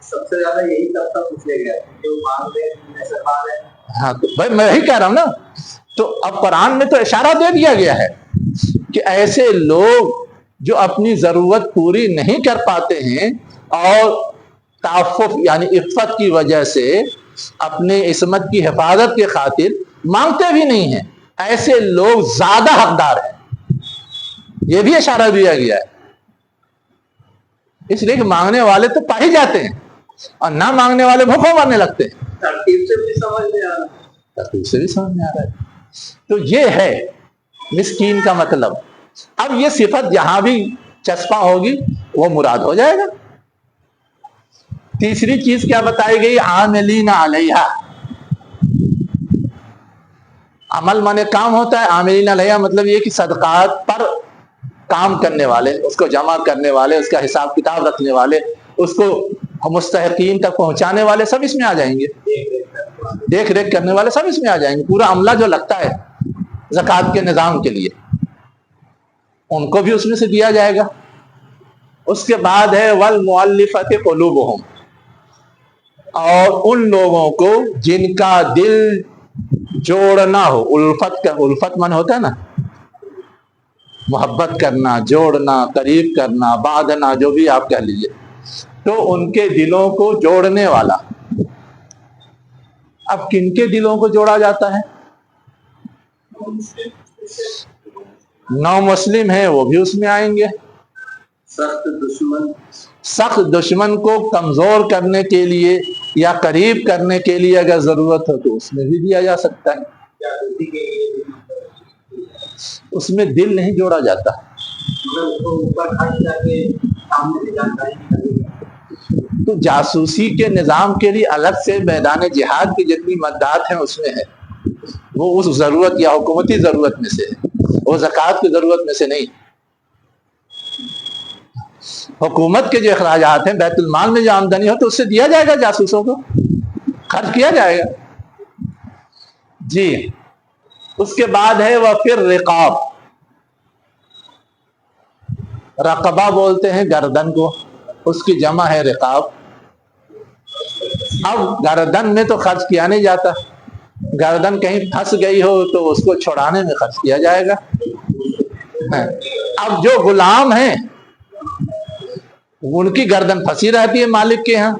سب سے زیادہ یہی طبقہ پوچھے گیا جو مانگ رہے ہیں. ہاں تو بھائی میں یہی کہہ رہا ہوں نا. تو اب قرآن میں تو اشارہ دے دیا گیا ہے کہ ایسے لوگ جو اپنی ضرورت پوری نہیں کر پاتے ہیں اور تعفف یعنی عفت کی وجہ سے اپنے عصمت کی حفاظت کے خاطر مانگتے بھی نہیں ہیں، ایسے لوگ زیادہ حقدار ہیں. یہ بھی اشارہ دیا گیا ہے، اس لیے کہ مانگنے والے تو پا ہی جاتے ہیں اور نہ مانگنے والے بھوکوں مرنے لگتے ہیں. ترتیب سے بھی سمجھ میں آ رہا ہے، ترتیب سے بھی سمجھ میں آ رہا ہے. تو یہ ہے مسکین کا مطلب. اب یہ صفت جہاں بھی چسپاں ہوگی وہ مراد ہو جائے گا. تیسری چیز کیا بتائی گئی؟ عاملین علیہا. عمل مانے کام ہوتا ہے، عاملین علیہا مطلب یہ کہ صدقات پر کام کرنے والے، اس کو جمع کرنے والے، اس کا حساب کتاب رکھنے والے، اس کو مستحقین تک پہنچانے والے سب اس میں آ جائیں گے. دیکھ ریکھ کرنے والے سب اس میں آ جائیں گے. پورا عملہ جو لگتا ہے زکوٰۃ کے نظام کے لیے ان کو بھی اس میں سے دیا جائے گا. اس کے بعد ہے والمؤلفۃ قلوبہم، اور ان لوگوں کو جن کا دل جوڑنا ہو. الفت کا الفت من ہوتا ہے نا، محبت کرنا، جوڑنا، قریب کرنا، باندھنا، جو بھی آپ کہہ لیجیے. تو ان کے دلوں کو جوڑنے والا. اب کن کے دلوں کو جوڑا جاتا ہے؟ نو مسلم ہیں وہ بھی اس میں آئیں گے. سخت دشمن کو کمزور کرنے کے لیے یا قریب کرنے کے لیے اگر ضرورت ہو تو اس میں بھی دیا جا سکتا ہے. اس میں دل نہیں جوڑا جاتا. تو جاسوسی کے نظام کے لیے الگ سے میدان جہاد کی جتنی مدات ہیں اس میں ہے، وہ اس ضرورت یا حکومتی ضرورت میں سے ہے، وہ زکوٰۃ کی ضرورت میں سے نہیں. حکومت کے جو اخراجات ہیں، بیت المال میں جو آمدنی ہو تو اس سے دیا جائے گا، جاسوسوں کو خرچ کیا جائے گا. جی اس کے بعد ہے وَفِي الرِّقَابِ. رقبہ بولتے ہیں گردن کو، اس کی جمع ہے رقاب. اب گردن میں تو خرچ کیا نہیں جاتا، گردن کہیں پھنس گئی ہو تو اس کو چھڑانے میں خرچ کیا جائے گا. اب جو غلام ہیں ان کی گردن پھنسی رہتی ہے مالک کے ہاں،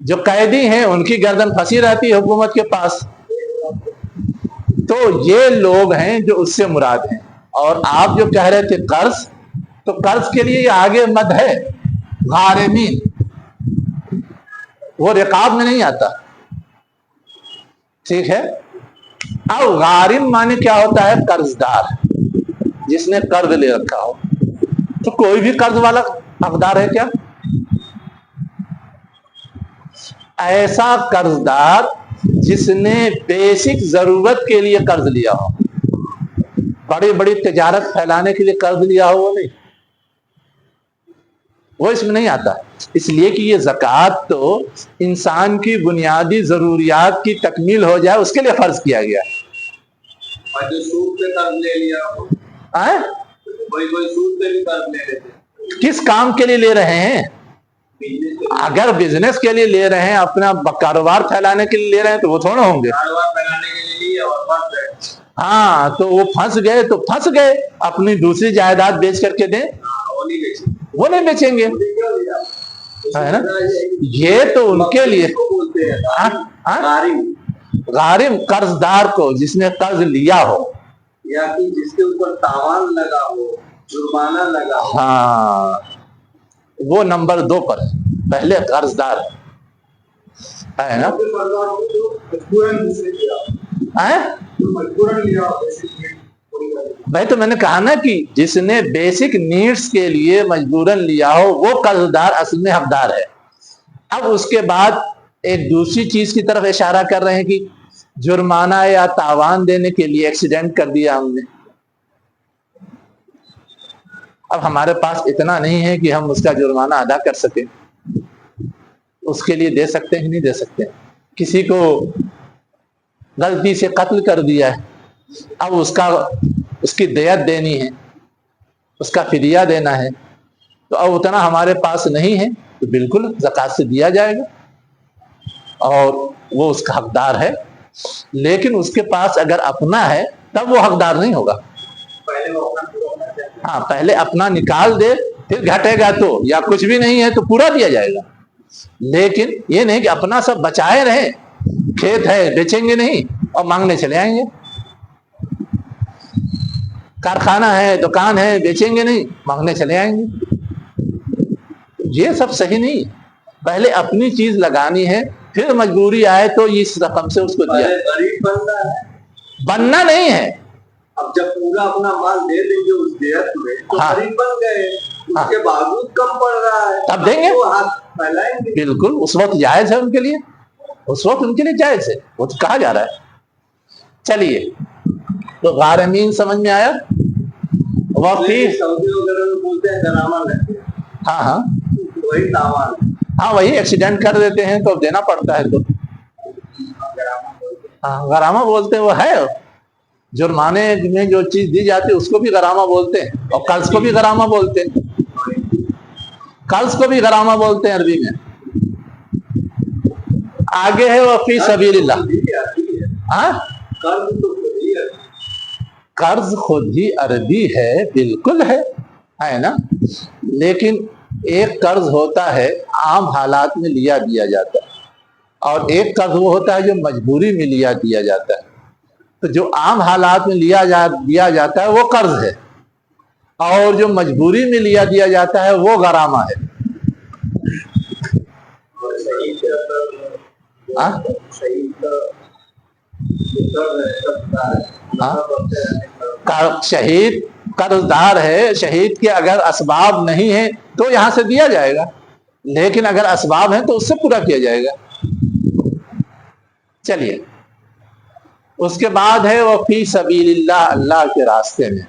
جو قیدی ہیں ان کی گردن پھنسی رہتی ہے حکومت کے پاس. تو یہ لوگ ہیں جو اس سے مراد ہیں. اور آپ جو کہہ رہے تھے قرض، تو قرض کے لیے یہ آگے مد ہے غارمین، وہ رقاب میں نہیں آتا. ٹھیک ہے. اب غارم معنی کیا ہوتا ہے؟ قرض دار، جس نے قرض لے رکھا ہو. تو کوئی بھی قرض والا حقدار ہے کیا؟ ایسا قرض دار جس نے بیسک ضرورت کے لیے قرض لیا ہو، بڑی بڑی تجارت پھیلانے کے لیے قرض لیا ہو، وہ نہیں، وہ اس میں نہیں آتا، اس لیے کہ یہ زکوٰۃ تو انسان کی بنیادی ضروریات کی تکمیل ہو جائے اس کے لیے فرض کیا گیا۔ اور جو سود پہ قرض لے لیا ہو، کوئی سود پہ بھی قرض لے لیتے، کس کام کے لیے لے رہے ہیں؟ اگر بزنس کے لیے لے رہے ہیں، اپنا کاروبار پھیلانے کے لیے لے رہے ہیں تو وہ تھوڑا ہوں گے، کاروبار پھیلانے کے لیے اور پھنس گئے، ہاں تو وہ پھنس گئے تو پھنس گئے، اپنی دوسری جائیداد بیچ کر کے دیں، وہ نہیں بیچیں گے، ہے نا؟ یہ تو ان کے لیے غارم قرض دار کو جس نے قرض لیا ہو یا کہ جس کے اوپر تاوان لگا ہو، جرمانہ لگا ہو، ہاں وہ نمبر 2 پر ہے، پہلے قرض دار ہے نا، بھائی تو میں نے کہا نا کہ جس نے بیسک نیڈز کے لیے مجبوراً لیا ہو وہ قرض دار اصل میں حقدار ہے۔ اب اس کے بعد ایک دوسری چیز کی طرف اشارہ کر رہے ہیں کہ جرمانہ یا تاوان دینے کے لیے ایکسیڈنٹ کر دیا ہم نے، اب ہمارے پاس اتنا نہیں ہے کہ ہم اس کا جرمانہ ادا کر سکیں، اس کے لیے دے سکتے ہیں نہیں دے سکتے؟ کسی کو غلطی سے قتل کر دیا ہے، اب اس کی دیت دینی ہے، اس کا فدیہ دینا ہے، تو اب اتنا ہمارے پاس نہیں ہے تو بالکل زکوٰۃ سے دیا جائے گا اور وہ اس کا حقدار ہے، لیکن اس کے پاس اگر اپنا ہے تب وہ حقدار نہیں ہوگا۔ ہاں پہلے اپنا نکال دے، پھر گھٹے گا تو، یا کچھ بھی نہیں ہے تو پورا دیا جائے گا، لیکن یہ نہیں کہ اپنا سب بچائے رہے، کھیت ہے بیچیں گے نہیں اور مانگنے چلے آئیں گے، کارخانہ ہے دکان ہے بیچیں گے نہیں مانگنے چلے آئیں گے، یہ سب صحیح نہیں، پہلے اپنی چیز لگانی ہے، پھر مجبوری آئے تو اس رقم سے اس کو دیا، غریب بننا ہے، بننا نہیں ہے۔ اب جب پورا اپنا مال دے دیں گے اس دیت میں تو غریب بن گئے، اس کے باوجود کم پڑ رہا ہے تب دیں گے، وہ ہاتھ پھیلائیں گے، بالکل اس وقت جائز ہے ان کے لیے، اس وقت ان کے لیے جائز ہے، وہ تو کہا جا رہا ہے۔ چلیے تو غارمین سمجھ میں آیا؟ سعودی وغیرہ میں بولتے ہیں غرامہ لیتے ہیں، ہاں ہاں وہی تاوان، ہاں وہی ایکسیڈنٹ کر دیتے ہیں تو دینا پڑتا ہے، تو ہاں غرامہ بولتے ہیں، وہ ہے جرمانے میں جو چیز دی جاتی ہے اس کو بھی غرامہ بولتے ہیں، اور قرض کو بھی غرامہ بولتے ہیں، قرض کو بھی غرامہ بولتے ہیں عربی میں۔ آگے ہے وفی سبیل اللہ، ہاں قرض خود ہی عربی ہے، بالکل ہے نا، لیکن ایک قرض ہوتا ہے عام حالات میں لیا دیا جاتا ہے، اور ایک قرض وہ ہوتا ہے جو مجبوری میں لیا دیا جاتا ہے، تو جو عام حالات میں دیا جاتا ہے وہ قرض ہے، اور جو مجبوری میں لیا دیا جاتا ہے وہ غرامہ ہے۔ شہید قرض دار ہے، شہید کے اگر اسباب نہیں ہیں تو یہاں سے دیا جائے گا، لیکن اگر اسباب ہیں تو اس سے پورا کیا جائے گا۔ چلیے اس کے بعد ہے وہ فی سبیل اللہ، اللہ کے راستے میں۔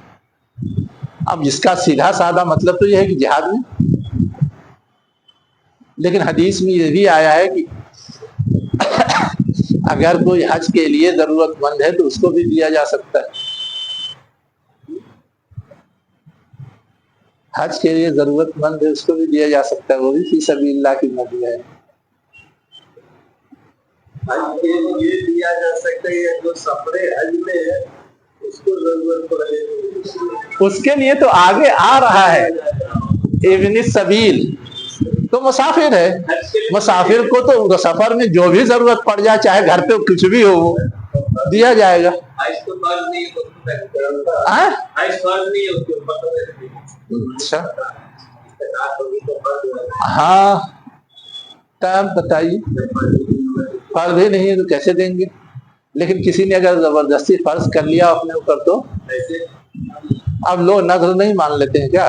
اب جس کا سیدھا سادہ مطلب تو یہ ہے کہ جہاد میں، لیکن حدیث میں یہ بھی آیا ہے کہ اگر کوئی حج کے لیے ضرورت مند ہے تو اس کو بھی دیا جا سکتا ہے، حج کے لیے ضرورت مند ہے اس کو بھی دیا جا سکتا ہے، وہ بھی فی سبیل اللہ کی مدد ہے۔ حج کے لیے دیا جا سکتا ہے، جو سفر حج میں ہے اس کو ضرورت پڑے، اس کے لیے تو آگے آ رہا ہے ابن السبیل، تو مسافر ہے، مسافر کو تو سفر میں جو بھی ضرورت پڑ جائے، چاہے گھر پہ کچھ بھی ہو وہ دیا جائے گا۔ اچھا ہاں ٹائم بتائیے، فرض ہی نہیں ہے تو کیسے دیں گے؟ لیکن کسی نے اگر زبردستی فرض کر لیا اپنے اوپر تو اب لوگ نظر نہیں مان لیتے ہیں کیا؟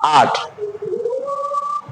8।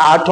8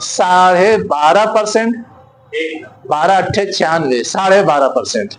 12.5%। 12 8 96, 12.5%।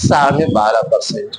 12.5%।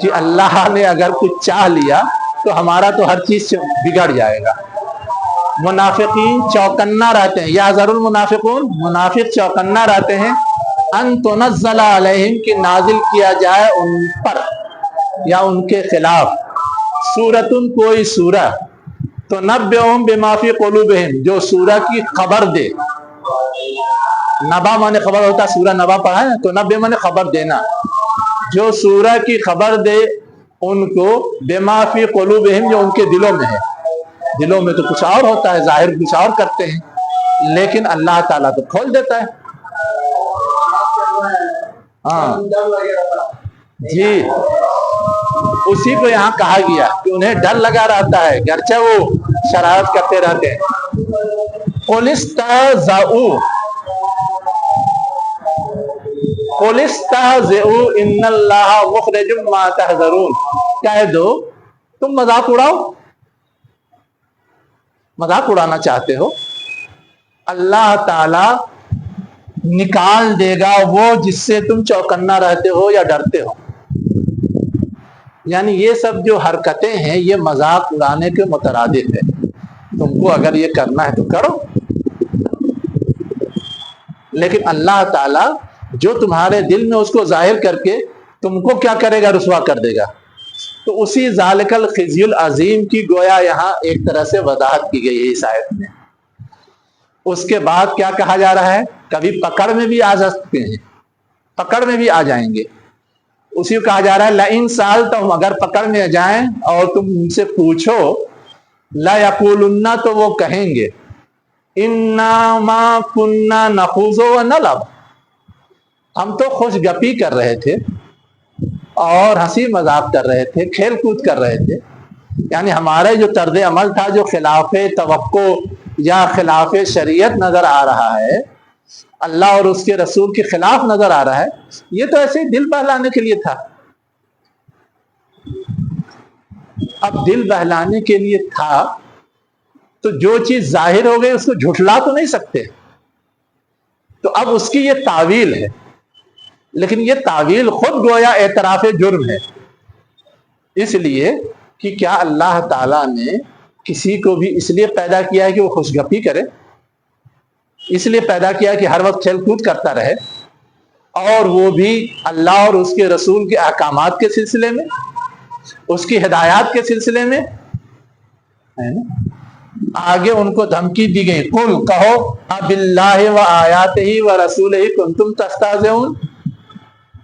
کہ اللہ نے اگر کچھ چاہ لیا تو ہمارا تو ہر چیز بگڑ جائے گا۔ منافقین چوکنا رہتے ہیں، یا ذر المنافقون، منافق چوکنا رہتے ہیں، ان تنزل علیہم کہ نازل کیا جائے ان پر یا ان کے خلاف سورتن کوئی سورہ، تنبئہم بما فی قلوبہم جو سورہ کی خبر دے۔ نبا مانے خبر ہوتا، سورہ نبا پڑھا ہے، تو نبا مانے خبر دینا، جو سورہ کی خبر دے ان کو بما فی قلوبہم جو ان کے دلوں میں ہے۔ دلوں میں تو کچھ اور ہوتا ہے، ظاہر کچھ اور کرتے ہیں، لیکن اللہ تعالیٰ تو کھول دیتا ہے۔ ہاں جی، اسی کو یہاں کہا گیا کہ انہیں ڈر لگا رہتا ہے گرچہ وہ شرارت کرتے رہتے ہیں۔ قُلِ اسْتَهْزِئُوا قُلِ اسْتَهْزِئُوا إِنَّ اللَّهَ مُخْرِجٌ مَا تَحْذَرُونَ، کہہ دو تم مذاق اڑاؤ، مذاق اڑانا چاہتے ہو، اللہ تعالی نکال دے گا وہ جس سے تم چوکنا رہتے ہو یا ڈرتے ہو۔ یعنی یہ سب جو حرکتیں ہیں یہ مذاق اڑانے کے مترادف ہے، تم کو اگر یہ کرنا ہے تو کرو، لیکن اللہ تعالی جو تمہارے دل میں اس کو ظاہر کر کے تم کو کیا کرے گا، رسوا کر دے گا۔ تو اسی ذالک الخزی العظیم کی گویا یہاں ایک طرح سے وضاحت کی گئی ہے اس آیت میں۔ اس کے بعد کیا کہا جا رہا ہے، کبھی پکڑ میں بھی آ سکتے ہیں، پکڑ میں بھی آ جائیں گے، اسی کو کہا جا رہا ہے لئن سألتہم، اگر پکڑ میں جائیں اور تم ان سے پوچھو، لَيَقُولُنَّ تو وہ کہیں گے اِنَّا مَا كُنَّا نَخُوضُ وَنَلْعَبُ، ہم تو خوش گپی کر رہے تھے اور ہنسی مذاق کر رہے تھے، کھیل کود کر رہے تھے۔ یعنی ہمارے جو طرز عمل تھا جو خلاف توقع یا خلاف شریعت نظر آ رہا ہے، اللہ اور اس کے رسول کے خلاف نظر آ رہا ہے، یہ تو ایسے ہی دل بہلانے کے لیے تھا۔ اب دل بہلانے کے لیے تھا تو جو چیز ظاہر ہو گئی اس کو جھٹلا تو نہیں سکتے، تو اب اس کی یہ تعویل ہے، لیکن یہ تعویل خود گویا اعتراف جرم ہے، اس لیے کہ کیا اللہ تعالیٰ نے کسی کو بھی اس لیے پیدا کیا ہے کہ وہ خوش گپی کرے، اس لیے پیدا کیا کہ ہر وقت کھیل کود کرتا رہے، اور وہ بھی اللہ اور اس کے رسول کے احکامات کے سلسلے میں، اس کی ہدایات کے سلسلے میں ہے نا۔ آگے ان کو دھمکی دی گئی، قل کہو اب اللہ و آیاتہ و رسولہ کنتم تستہزئون،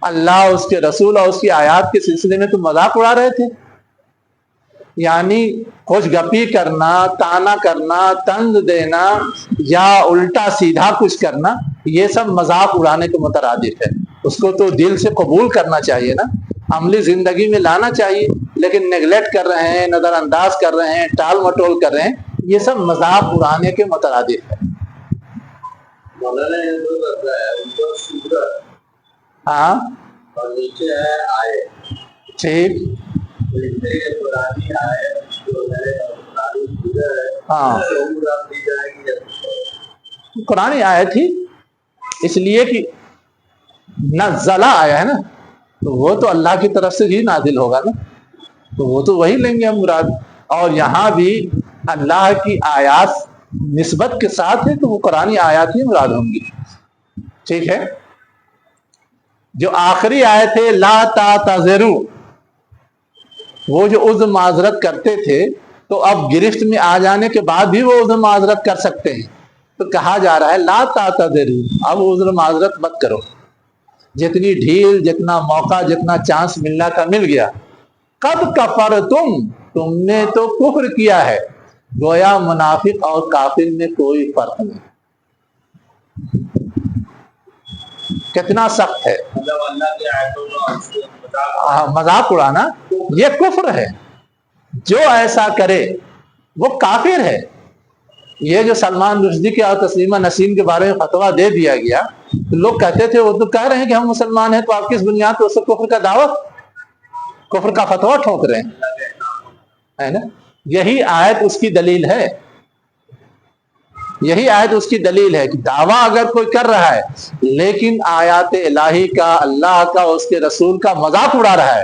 اللہ اس کے رسول اور اس کی آیات کے سلسلے میں تم مذاق اڑا رہے تھے۔ یعنی خوش گپی کرنا، تانا کرنا، طنز دینا یا الٹا سیدھا کچھ کرنا، یہ سب مذاق اڑانے کے مترادف ہے۔ اس کو تو دل سے قبول کرنا چاہیے نا، عملی زندگی میں لانا چاہیے، لیکن نیگلیکٹ کر رہے ہیں، نظر انداز کر رہے ہیں، ٹال مٹول کر رہے ہیں، یہ سب مذاق اڑانے کے مترادف ہے۔ ہاں ٹھیک، ہاں قرآن آیت تھی، اس لیے کہ نزلہ آیا ہے نا، تو وہ تو اللہ کی طرف سے ہی نازل ہوگا نا، تو وہ تو وہی لیں گے ہم مراد، اور یہاں بھی اللہ کی آیات نسبت کے ساتھ ہے تو وہ قرآن آیات ہی مراد ہوں گی۔ ٹھیک ہے، جو آخری آیت ہے لا تعتذروا، وہ جو عذر معذرت کرتے تھے تو اب گرفت میں آ جانے کے بعد بھی وہ عذر معذرت کر سکتے ہیں، تو کہا جا رہا ہے لا تعتذروا، اب عذر معذرت مت کرو، جتنی ڈھیل، جتنا موقع، جتنا چانس ملنا تھا مل گیا۔ قد کفرتم، تم نے تو کفر کیا ہے، گویا منافق اور کافر میں کوئی فرق نہیں۔ کتنا سخت ہے، مذاق اڑانا یہ کفر ہے، جو ایسا کرے وہ کافر ہے۔ یہ جو سلمان رشدی کے اور تسلیمہ نسیم کے بارے میں فتویٰ دے دیا گیا، تو لوگ کہتے تھے، وہ تو کہہ رہے ہیں کہ ہم مسلمان ہیں، تو آپ کس بنیاد پر اس سے کفر کا دعوت، کفر کا فتویٰ ٹھوک رہے ہیں، ہے نا۔ یہی آیت اس کی دلیل ہے، یہی آیت اس کی دلیل ہے کہ دعویٰ اگر کوئی کر رہا ہے لیکن آیات الہی کا، اللہ کا، اس کے رسول کا مذاق اڑا رہا ہے،